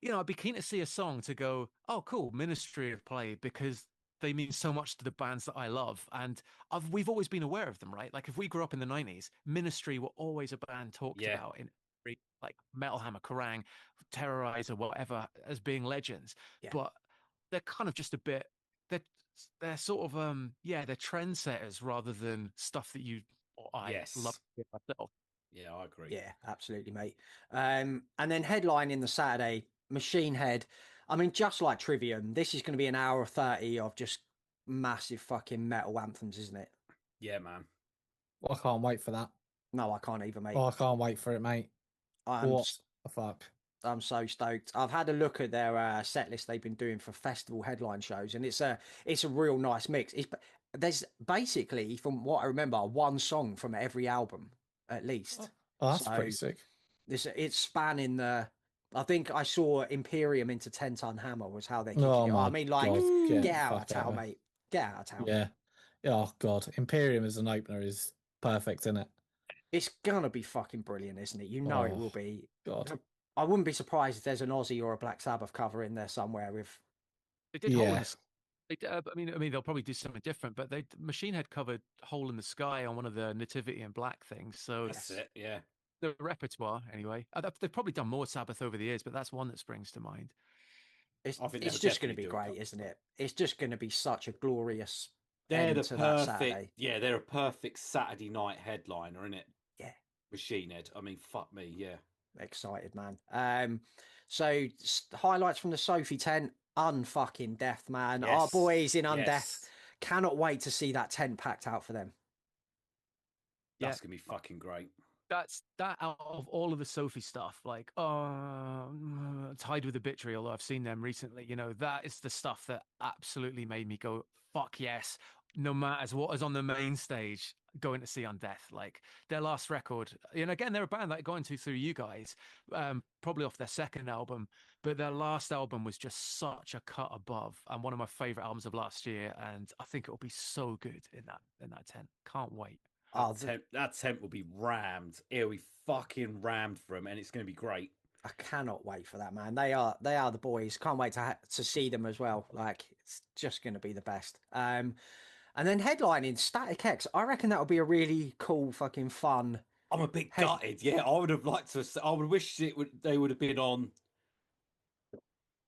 S4: I'd be keen to see a song to go, oh cool, Ministry have played because they mean so much to the bands that I love, and we've always been aware of them, right? Like if we grew up in the 90s, Ministry were always a band talked about in like Metal Hammer, Kerrang, Terrorizer, whatever, as being legends, but they're kind of just a bit. They're sort of they're trendsetters rather than stuff that you or I love myself.
S3: Yeah, I agree.
S1: Yeah, absolutely, mate. And then headlining the Saturday, Machine Head. I mean, just like Trivium, this is going to be an hour 30 of just massive fucking metal anthems, isn't it?
S3: Yeah, man.
S2: I can't wait for that.
S1: No, I can't either, mate.
S2: Oh, I can't wait for it, mate. What the fuck?
S1: I'm so stoked. I've had a look at their set list they've been doing for festival headline shows, and it's a real nice mix. There's basically, from what I remember, one song from every album at least.
S2: Oh, that's pretty sick.
S1: It's spanning the. I think I saw Imperium into 10 Ton Hammer was how they're kicking it. I mean, like, get out of town, mate. Get out of town.
S2: Yeah. Oh god, Imperium as an opener is perfect, isn't it?
S1: It's gonna be fucking brilliant, isn't it? You know it will be.
S2: God.
S1: I wouldn't be surprised if there's an Aussie or a Black Sabbath cover in there somewhere with.
S4: They did Hole in the Sky. I mean, they'll probably do something different, but Machine Head covered Hole in the Sky on one of the Nativity and Black things. So
S3: that's it. Yeah.
S4: The repertoire, anyway. They've probably done more Sabbath over the years, but that's one that springs to mind.
S1: It's just going to be great, isn't it? It's just going to be such a glorious.
S3: They're the perfect. Yeah, they're a perfect Saturday night headliner, isn't it?
S1: Yeah.
S3: Machine Head. I mean, fuck me. Yeah.
S1: Excited, man. So highlights from the Sophie tent. Unfucking Death, man. Yes. Our boys in Undeath. Cannot wait to see that tent packed out for them.
S3: That's gonna be fucking great.
S4: That out of all of the Sophie stuff, like Tied with Obituary, although I've seen them recently, you know, that is the stuff that absolutely made me go, fuck yes, no matter what is on the main stage, going to see Undeath. Like their last record, and again, they're a band that I got into through you guys, probably off their second album, but their last album was just such a cut above and one of my favorite albums of last year, and I think it'll be so good in that tent. Can't wait.
S3: That tent will be rammed. It'll be fucking rammed for them, and it's going to be great.
S1: I cannot wait for that, man. They are the boys. Can't wait to see them as well. Like it's just going to be the best. And then headlining Static X. I reckon that would be a really cool, fucking fun.
S3: I'm a bit gutted. Yeah, I would have liked to. I would wish they would have been on.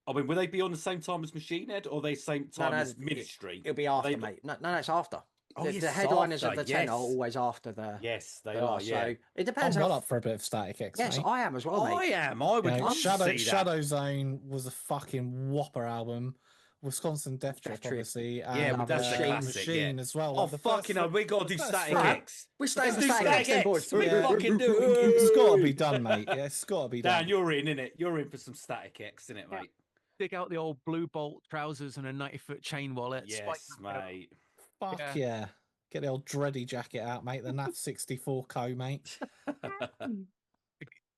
S3: I mean, will they be on the same time as Machine Head, or they same time as Ministry?
S1: It'll be after, mate. No, it's after. The headliners of the tent are always after the.
S3: Yes, they are. Yeah,
S1: so it depends.
S2: I'm up for a bit of Static X.
S1: Yes,
S2: mate.
S1: I am as well, mate.
S3: I am. I would love to see that.
S2: Shadow Zone was a fucking whopper album. Wisconsin Death Trip, obviously.
S3: Yeah, that's the classic.
S2: Machine as well.
S3: Oh, fucking hell, we got to do Static X.
S1: We're staying for Static X, boys.
S3: We fucking do it.
S2: It's got to be done, mate. Yeah, it's got to be done.
S3: Dan, you're in, innit? You're in for some Static X, innit, mate?
S4: Dig out the old blue bolt trousers and a 90-foot chain wallet.
S3: Yes, mate.
S2: Fuck yeah. Get the old dready jacket out, mate. The NAF 64 Co, mate.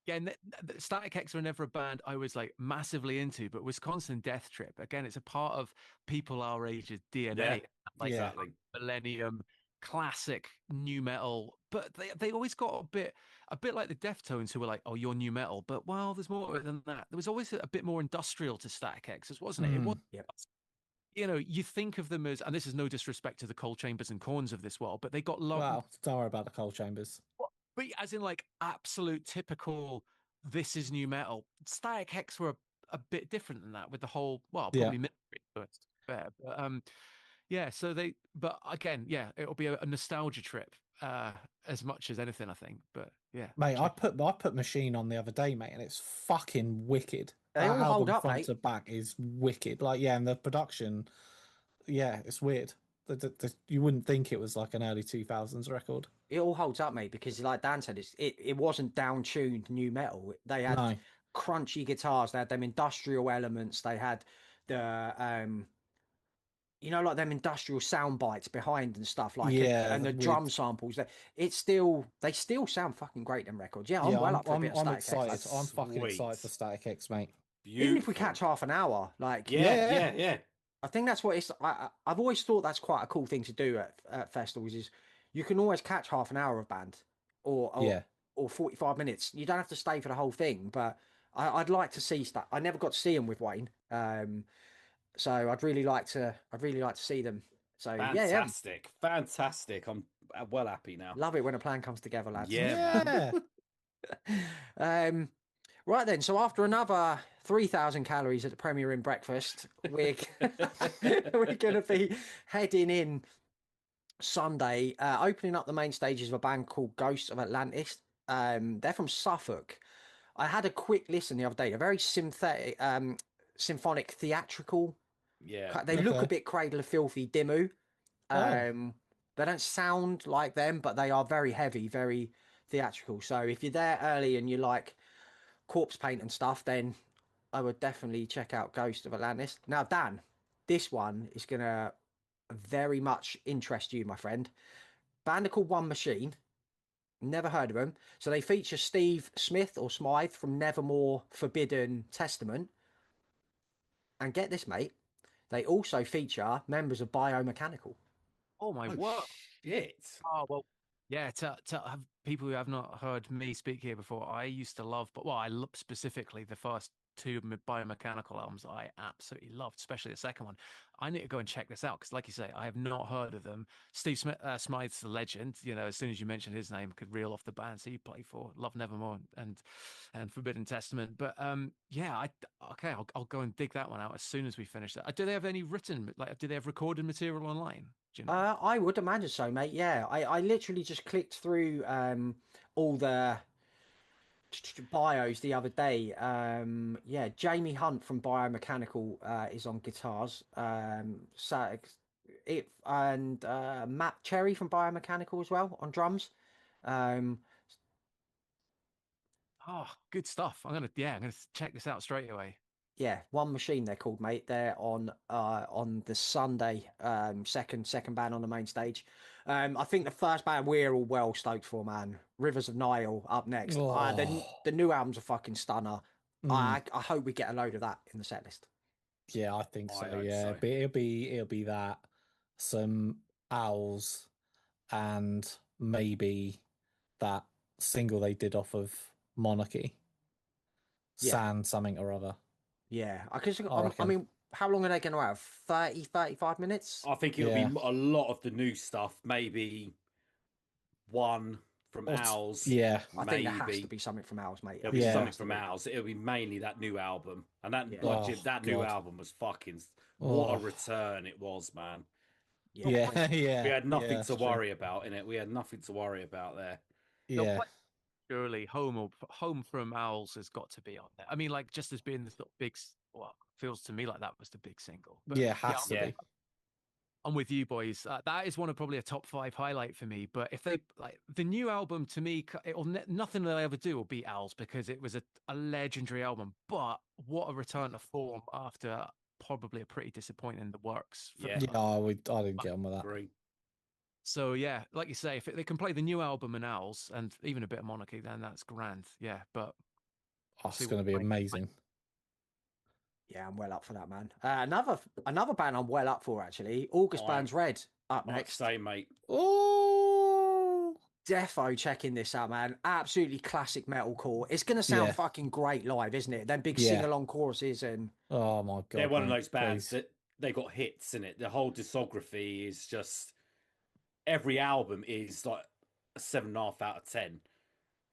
S4: Again, Static X were never a band I was like massively into, but Wisconsin Death Trip, again, it's a part of people our age's DNA.
S3: Yeah,
S4: like
S3: exactly.
S4: Millennium, classic new metal, but they always got a bit like the Deftones, who were like, oh, you're new metal, but well, there's more than that. There was always a bit more industrial to Static X, wasn't it? It was.
S1: Yep.
S4: You know, you think of them as, and this is no disrespect to the Coal Chambers and Corns of this world, but they got long.
S2: Wow, don't worry about the Coal Chambers.
S4: But as in, like, absolute typical, this is new metal. Static X were a bit different than that, with the whole, well, probably military influence. Yeah, so but again, yeah, it'll be a nostalgia trip as much as anything, I think. But yeah,
S2: mate, I put Machine on the other day, mate, and it's fucking wicked.
S1: They all hold up,
S2: front
S1: mate.
S2: to back is wicked. Like, yeah, and the production, yeah, it's weird. You wouldn't think it was like an early 2000s record.
S1: It all holds up, mate, because like Dan said, it wasn't down-tuned new metal. They had crunchy guitars. They had them industrial elements. They had the like them industrial sound bites behind and stuff like it, and the drum samples. They still sound fucking great. Them records. Yeah, I'm well up for a bit of Static X.
S2: I'm fucking excited for Static X, mate.
S3: Beautiful.
S1: Even if we catch half an hour, like
S3: yeah.
S1: I think that's what it's. I've always thought that's quite a cool thing to do at festivals. Is you can always catch half an hour of band, or 45 minutes. You don't have to stay for the whole thing. But I'd like to see stuff. I never got to see them with Wayne, so I'd really like to see them. So
S3: fantastic. I'm well happy now.
S1: Love it when a plan comes together, lads.
S3: Yeah.
S1: Right then, so after another 3,000 calories at the Premier Inn breakfast, we're we're going to be heading in Sunday, opening up the main stages of a band called Ghosts of Atlantis. They're from Suffolk. I had a quick listen the other day. A very symphonic, theatrical.
S3: Yeah.
S1: They look a
S2: Okay.
S1: bit Cradle of Filthy, Dimmu.
S2: Oh.
S1: They don't sound like them, but they are very heavy, very theatrical. So if you're there early and you like corpse paint and stuff, then I would definitely check out Ghost of Atlantis. Now, Dan, this one is gonna very much interest you, my friend. Band are called One Machine. Never heard of them. So they feature Steve Smith or Smythe from Nevermore Forbidden Testament. And get this, mate, they also feature members of Biomechanical.
S4: Oh my
S3: Oh,
S4: word!
S3: shit.
S4: Oh well, yeah. To have people who have not heard me speak here before, I used to love, but well, I love specifically the first two biomechanical albums. I absolutely loved, especially the second one. I need to go and check this out because, like you say, I have not heard of them. Steve Smith, Smythe's the legend. You know, as soon as you mentioned his name, could reel off the bands he played for, Love Nevermore and Forbidden Testament. But yeah, okay, I'll go and dig that one out as soon as we finish that. Do they have any written, like, do they have recorded material online? Do you know?
S1: I would imagine so, mate. Yeah, I literally just clicked through all the bios the other day. Yeah, Jamie Hunt from Biomechanical is on guitars. So it and Matt Cherry from Biomechanical as well on drums. Um,
S4: Oh, good stuff. I'm gonna check this out straight away.
S1: yeah, One Machine they're called, mate. They're on the Sunday second band on the main stage. I think the first band we're all well stoked for, man. Rivers of Nile up next.
S2: Oh.
S1: The new album's a fucking stunner.
S2: Mm.
S1: I hope we get a load of that in the set list.
S2: Yeah, I think so.
S3: I hope
S2: Yeah,
S3: so.
S2: but it'll be that, some owls, and maybe that single they did off of Monarchy,
S1: Yeah.
S2: Sand something or other.
S1: Yeah, I
S2: reckon.
S1: mean, how long are they going to have? 30, 35 minutes?
S3: I think it'll
S2: Yeah.
S3: be a lot of the new stuff. Maybe one from
S2: Or t-
S3: Owls.
S2: yeah.
S1: I think there has to
S3: Maybe
S1: be something from Owls, mate.
S3: there'll be
S2: Yeah.
S3: something from Owls. It'll be mainly that new album, and that
S1: Yeah.
S3: like
S2: Oh,
S3: Jim, that new
S2: God.
S3: album was fucking what
S2: Oh.
S3: a return it was, man.
S2: Yeah, yeah.
S3: We had nothing
S2: yeah,
S3: to
S2: it's true.
S3: worry about in it. We had nothing to worry about there.
S2: Yeah.
S4: Surely Home from Owls has got to be on there. I mean, like just as being the sort of big, well, feels to me like that was the big single. But
S2: Yeah, has to
S3: Yeah.
S2: be.
S4: I'm with you, boys. That is one of probably a top 5 highlight for me. But if they like the new album to me, nothing that I ever do will beat Owls because it was a legendary album. But what a return to form after probably a pretty disappointing the works.
S3: Yeah.
S2: Yeah, I didn't get on with that.
S3: Agree.
S4: So yeah, like you say, if they can play the new album and Owls and even a bit of Monarchy, then that's grand. Yeah, but
S2: Oh,
S4: see
S2: it's
S4: what
S2: going to be
S4: Mike-
S2: amazing.
S1: Yeah, I'm well up for that, man. Another band I'm well up for actually. August
S3: Alright.
S1: Burns Red up
S3: Like
S1: next.
S3: say, mate.
S2: Oh,
S1: Defo checking this out, man. Absolutely classic metalcore. It's gonna sound
S2: Yeah.
S1: fucking great live, isn't it? Them big
S2: Yeah.
S1: sing-along choruses and
S2: oh my God.
S3: They're one of
S2: mate,
S3: those bands
S2: please.
S3: that they got hits in it. The whole discography is just every album is like a 7.5 out of 10.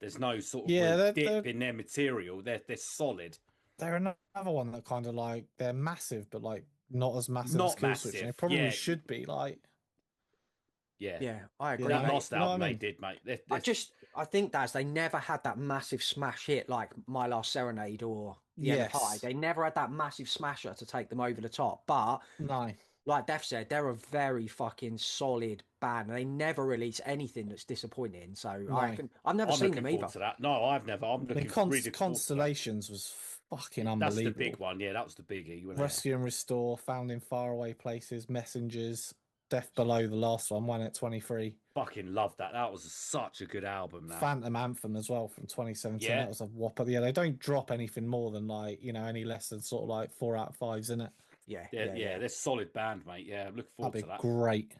S3: There's no sort of
S2: Yeah,
S3: real
S2: they're-
S3: dip
S2: they're-
S3: in their material. They're solid.
S2: They're another one that kind of like they're massive, but like not as massive
S3: Not
S2: as Killswitch. And
S3: massive,
S2: they probably
S3: yeah.
S2: should be like.
S3: Yeah.
S1: yeah, I agree.
S2: Yeah,
S3: That
S1: mate.
S3: last
S2: You know what
S3: album
S2: I
S3: they
S2: mean?
S3: did, mate. They're
S1: I think that's they never had that massive smash hit like My Last Serenade or The End of High.
S2: Yes.
S1: They never had that massive smasher to take them over the top. But
S2: No.
S1: like Def said, they're a very fucking solid band. They never release anything that's disappointing. So I've never
S3: I'm
S1: seen
S3: looking
S1: them
S3: forward
S1: either.
S3: to that. No, I've never. I'm
S2: I
S3: looking
S2: mean,
S3: really looking forward to that.
S2: Constellations was fucking unbelievable.
S3: That's the big one. Yeah, that was the biggie. Wasn't it?
S2: Rescue and Restore, Found in Faraway Places, Messengers, Death Below, the last one at 23.
S3: Fucking love that. That was such a good album. That.
S2: Phantom Anthem as well from 2017.
S3: Yeah.
S2: That was a whopper. Yeah, they don't drop anything more than like, any less than sort of like 4 out of 5s in it.
S1: Yeah,
S3: Yeah, they're a solid band, mate. Yeah, I'm looking forward
S2: That'd
S3: to
S2: be
S3: that.
S2: great.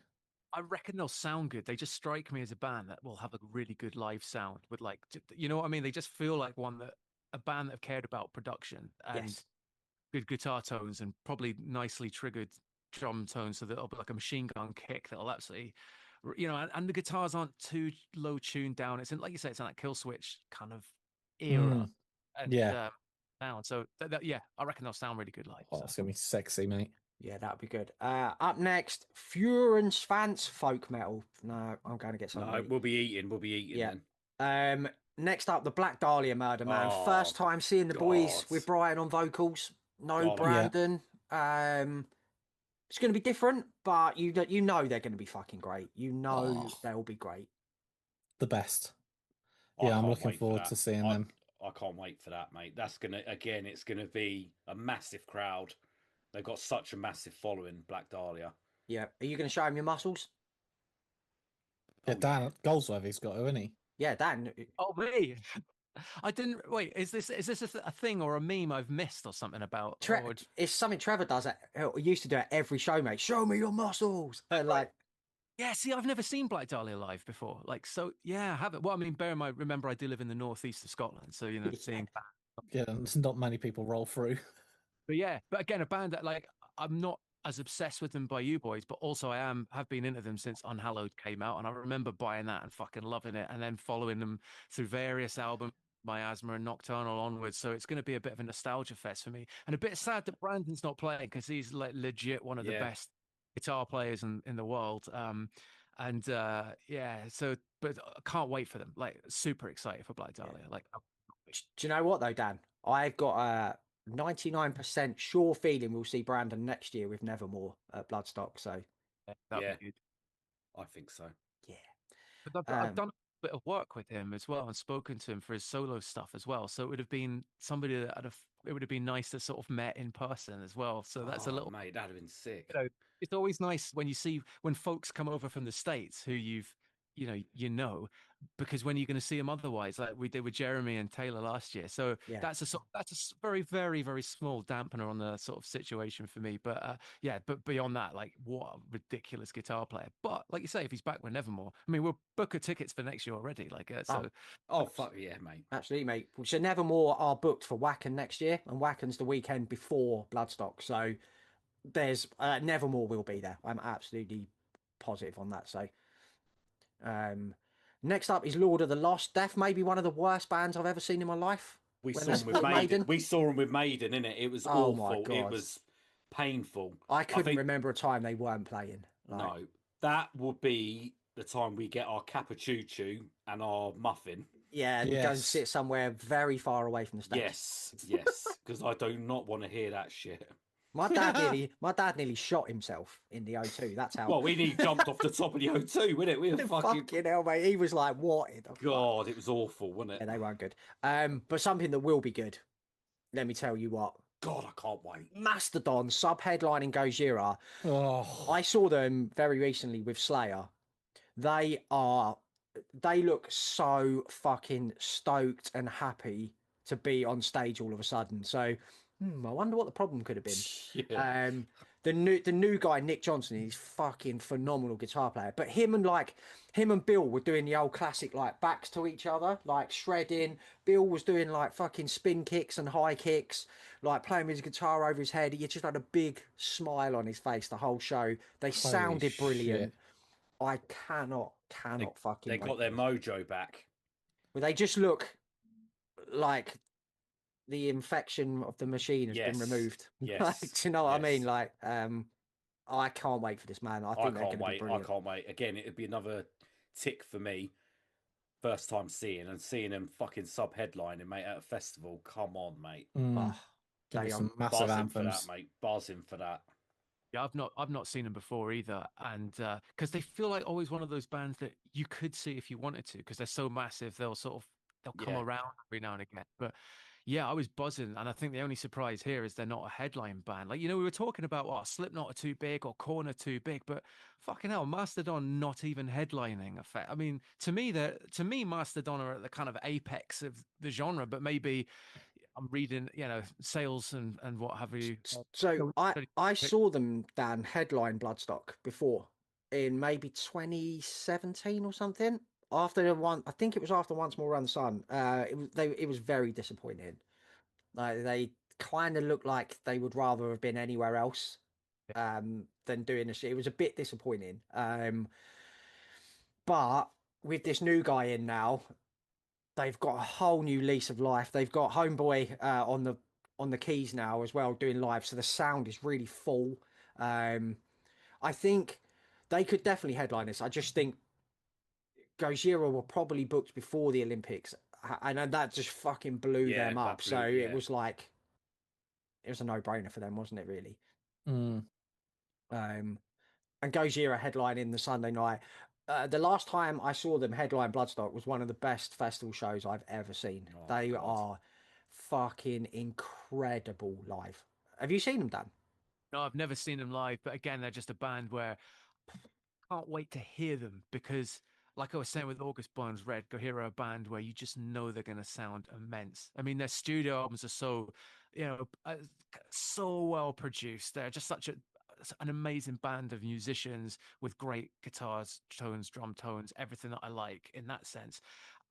S4: I reckon they'll sound good. They just strike me as a band that will have a really good live sound with like, you know what I mean? They just feel like a band that have cared about production and
S1: Yes.
S4: good guitar tones and probably nicely triggered drum tones so that it'll be like a machine gun kick that'll absolutely, and the guitars aren't too low tuned down. It's in, like you say, it's in that kill switch kind of era. And,
S2: Yeah.
S4: sound. So yeah, I reckon they'll sound really good live.
S2: Oh,
S4: So.
S2: it's gonna be sexy, mate.
S1: Yeah, that'd be good. Up next, Furen Svans folk metal. No, I'm going to get something.
S3: No, we'll be eating
S1: Yeah.
S3: then.
S1: Next up, the Black Dahlia Murder Man.
S3: Oh,
S1: First time seeing the boys
S3: God.
S1: with Brian on vocals. No
S3: God.
S1: Brandon. It's going to be different, but you know they're going to be fucking great. You know they'll be great.
S2: The best.
S3: I
S2: Yeah, I'm
S3: can't
S2: looking
S3: wait for
S2: forward
S3: that.
S2: to seeing them.
S3: I can't wait for that, mate. That's it's gonna be a massive crowd. They've got such a massive following, Black Dahlia.
S1: Yeah. Are you going to show him your muscles?
S2: Yeah, Dan Goldsworthy's got to, isn't he?
S1: Yeah, Dan.
S4: Oh, me. I didn't wait. Is this a thing or a meme I've missed or something about?
S1: It's something Trevor does. He used to do at every show, mate. Show me your muscles. And like,
S4: yeah. See, I've never seen Black Dahlia live before. Like, so yeah, I haven't. Well, I mean, bear in mind, remember I do live in the northeast of Scotland, so you know, seeing that.
S2: Yeah, there's not many people roll through.
S4: But yeah, but again, a band that like I'm not as obsessed with them by you boys, but also have been into them since Unhallowed came out, and I remember buying that and fucking loving it, and then following them through various albums, Miasma and Nocturnal onwards. So it's going to be a bit of a nostalgia fest for me, and a bit sad that Brandon's not playing because he's like legit one of the best guitar players in the world. Yeah, so but I can't wait for them. Like super excited for Black Dahlia.
S1: Yeah.
S4: Like,
S1: do you know what though, Dan? I've got a 99% sure feeling we'll see Brandon next year with Nevermore at Bloodstock. So
S4: that'd be good.
S3: I think so.
S1: Yeah.
S4: But I've done a bit of work with him as well and spoken to him for his solo stuff as well. So it would have been somebody that it would have been nice to sort of met in person as well. So that's a little,
S3: mate, that'd have been sick.
S4: You know, it's always nice when you see when folks come over from the States who you know, because when you're going to see them otherwise, like we did with Jeremy and Taylor last year. So that's a very, very, very small dampener on the sort of situation for me. But but beyond that, like what a ridiculous guitar player. But like you say, if he's back with Nevermore, I mean, we'll book a tickets for next year already. Like so.
S3: Fuck yeah, mate.
S1: Absolutely, mate. So Nevermore are booked for Wacken next year, and Wacken's the weekend before Bloodstock. So there's Nevermore will be there. I'm absolutely positive on that. So next up is Lord of the Lost. Death may be one of the worst bands I've ever seen in my life.
S3: We saw them with Maiden. We saw them with Maiden, innit? It was awful. My God. It was painful.
S1: I couldn't remember a time they weren't playing.
S3: No, that would be the time we get our cappuccino and our muffin.
S1: Yeah, go and sit somewhere very far away from the stage.
S3: Yes, because I do not want to hear that shit.
S1: My dad nearly shot himself in the O2. That's how.
S3: Well, we nearly jumped off the top of the O2, wasn't it? We were
S1: fucking hell, mate. He was like, "What?"
S3: God, it was awful, wasn't it?
S1: Yeah, they weren't good. But something that will be good. Let me tell you what.
S3: God, I can't wait.
S1: Mastodon sub-headlining Gojira.
S2: Oh,
S1: I saw them very recently with Slayer. They look so fucking stoked and happy to be on stage all of a sudden. So I wonder what the problem could have been.
S3: Yeah.
S1: The new guy, Nick Johnson, he's fucking phenomenal guitar player. But him and Bill were doing the old classic like backs to each other, like shredding. Bill was doing like fucking spin kicks and high kicks, like playing with his guitar over his head. He just had a big smile on his face the whole show. They sounded brilliant. I cannot fucking.
S3: They got their mojo back.
S1: Well, they just look like the infection of the machine has been removed.
S3: Yes.
S1: Like, do you know what I mean? Like, I can't wait for this, man. I think they're going to be brilliant.
S3: I can't wait. Again, it'd be another tick for me. First time seeing them fucking sub-headlining, mate, at a festival. Come on, mate.
S2: They some massive anthems.
S3: For that, mate. Buzzing for that.
S4: Yeah, I've not seen them before either, and because they feel like always one of those bands that you could see if you wanted to, because they're so massive, they'll come around every now and again. But yeah, I was buzzing, and I think the only surprise here is they're not a headline band. Like, you know, we were talking about Slipknot are too big or Korn are too big, but fucking hell, Mastodon not even headlining. Effect. I mean, to me, Mastodon are at the kind of apex of the genre, but maybe. I'm reading, sales and what have you.
S1: So I saw them, Dan, headline Bloodstock before in maybe 2017 or something. After I think it was after Once More Around the Sun. It was very disappointing. Like they kind of looked like they would rather have been anywhere else than doing this. It was a bit disappointing. But with this new guy in now, they've got a whole new lease of life. They've got Homeboy on the keys now as well, doing live, so the sound is really full. I think they could definitely headline this. I just think Gojira were probably booked before the Olympics, and that just fucking blew them up. So it was like it was a no-brainer for them, wasn't it? Really. And Gojira headlining the Sunday night. The last time I saw them headline Bloodstock was one of the best festival shows I've ever seen. They are fucking incredible live. Have you seen them, Dan?
S4: No, I've never seen them live, but again, they're just a band where I can't wait to hear them because, like I was saying with August Burns Red, Gojira are a band where you just know they're going to sound immense. I mean, their studio albums are so, so well produced. They're just an amazing band of musicians with great guitars, tones, drum tones, everything that I like in that sense.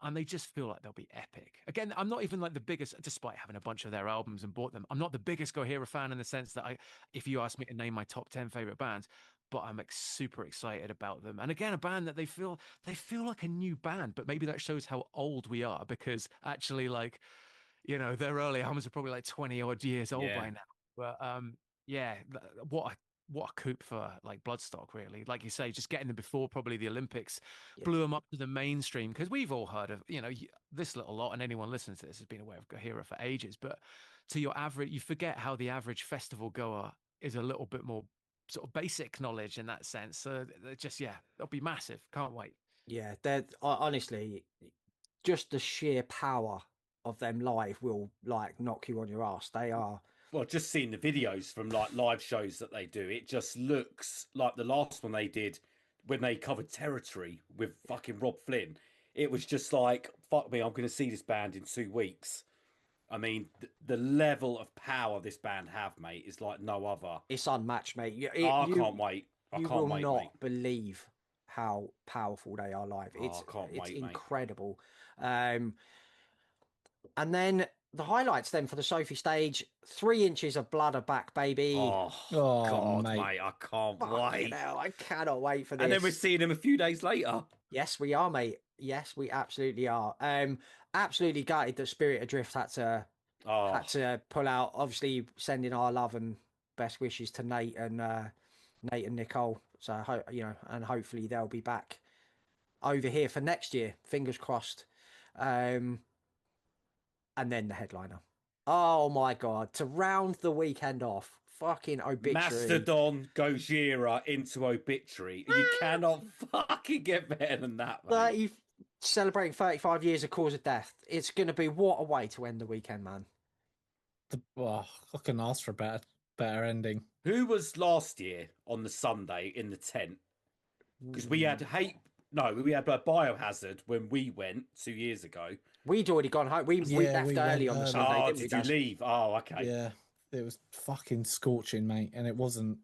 S4: And they just feel like they'll be epic. Again, I'm not even like the biggest, despite having a bunch of their albums and bought them, I'm not the biggest Gojira fan in the sense that if you ask me to name my top 10 favorite bands, but I'm super excited about them. And again, a band that they feel like a new band, but maybe that shows how old we are because actually their early albums are probably like 20 odd years old by now. But what a coup for like Bloodstock, really. Like you say, just getting them before probably the Olympics blew them up to the mainstream because we've all heard of, this little lot, and anyone listening to this has been aware of Gojira for ages. But to your average, you forget how the average festival goer is a little bit more sort of basic knowledge in that sense. So they're just, they'll be massive. Can't wait.
S1: Yeah, they're honestly just the sheer power of them live will like knock you on your ass. They are.
S3: Well, just seeing the videos from like live shows that they do, it just looks like the last one they did when they covered Territory with fucking Rob Flynn. It was just like, fuck me, I'm going to see this band in 2 weeks. I mean, the level of power this band have, mate, is like no other.
S1: It's unmatched, mate.
S3: I can't wait.
S1: You will not believe how powerful they are live. It's incredible. And then the highlights then for the Sophie stage: 3 inches of blood are back, baby.
S3: Oh God, mate, I can't wait.
S1: Hell, I cannot wait for this.
S3: And then we're seeing him a few days later.
S1: Yes, we are, mate. Yes, we absolutely are. Absolutely gutted that Spirit Adrift had to pull out. Obviously, sending our love and best wishes to Nate and Nicole. So and hopefully they'll be back over here for next year. Fingers crossed. And then the headliner. Oh my God! To round the weekend off, fucking Obituary.
S3: Mastodon Gojira into Obituary. You cannot fucking get better than that, mate.
S1: Celebrating 35 years of Cause of Death. It's going to be what a way to end the weekend, man.
S2: I couldn't ask for a better ending.
S3: Who was last year on the Sunday in the tent? Because we had Biohazard when we went 2 years ago.
S1: We'd already gone home. We left early on the Sunday.
S3: Oh, did you leave? Oh, okay.
S2: Yeah, it was fucking scorching, mate, and it wasn't.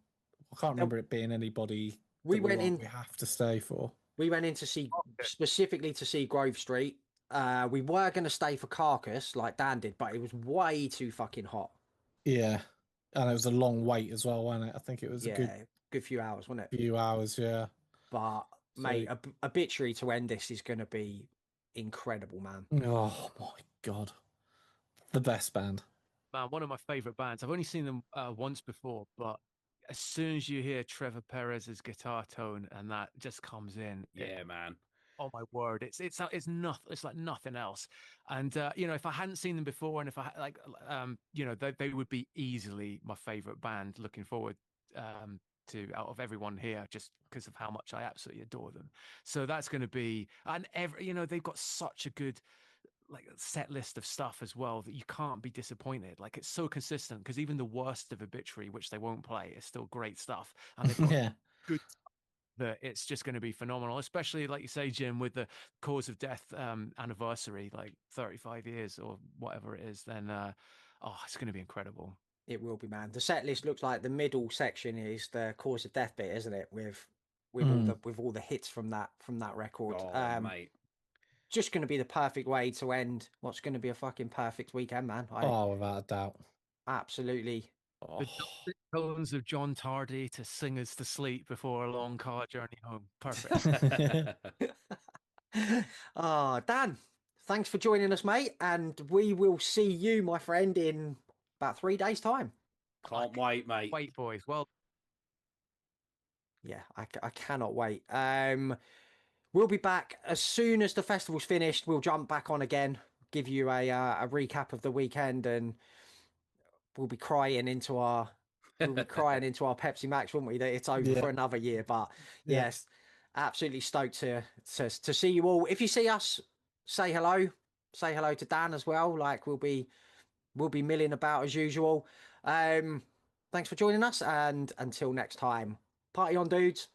S2: I can't remember it being anybody. We have to stay for.
S1: We went in to see specifically to see Grove Street. We were going to stay for Carcass like Dan did, but it was way too fucking hot.
S2: Yeah, and it was a long wait as well, wasn't it? I think it was a
S1: good few hours, wasn't it?
S2: Few hours, yeah.
S1: But mate, Obituary to end this is going to be incredible, man.
S2: Oh my God, the best band.
S4: Man, one of my favorite bands. I've only seen them once before, but as soon as you hear Trevor Perez's guitar tone and that just comes in,
S3: man.
S4: Oh my word, it's nothing. It's like nothing else. And if I hadn't seen them before, and if I they would be easily my favorite band. Looking forward to out of everyone here, just because of how much I absolutely adore them. So that's going to be, and they've got such a good like set list of stuff as well that you can't be disappointed. Like it's so consistent because even the worst of Obituary, which they won't play, is still great stuff. And they've got good. That it's just going to be phenomenal, especially like you say, Jim, with the Cause of Death anniversary, like 35 years or whatever it is. Then it's going to be incredible.
S1: It will be, man. The set list looks like the middle section is the Cause of Death bit, isn't it? With all the hits from that record.
S3: Mate.
S1: Just going to be the perfect way to end what's going to be a fucking perfect weekend, man.
S2: Without a doubt.
S1: Absolutely.
S4: The tones of John Tardy to sing us to sleep before a long car journey home. Perfect.
S1: Dan, thanks for joining us, mate. And we will see you, my friend, in about 3 days' time.
S3: Can't wait, mate.
S4: Wait, boys. Well,
S1: yeah, I cannot wait. We'll be back as soon as the festival's finished. We'll jump back on again, give you a recap of the weekend, and we'll be crying into our Pepsi Max, won't we? That it's over for another year. But yes, absolutely stoked to see you all. If you see us, say hello. Say hello to Dan as well. Like we'll be milling about as usual. Thanks for joining us, and until next time, party on, dudes.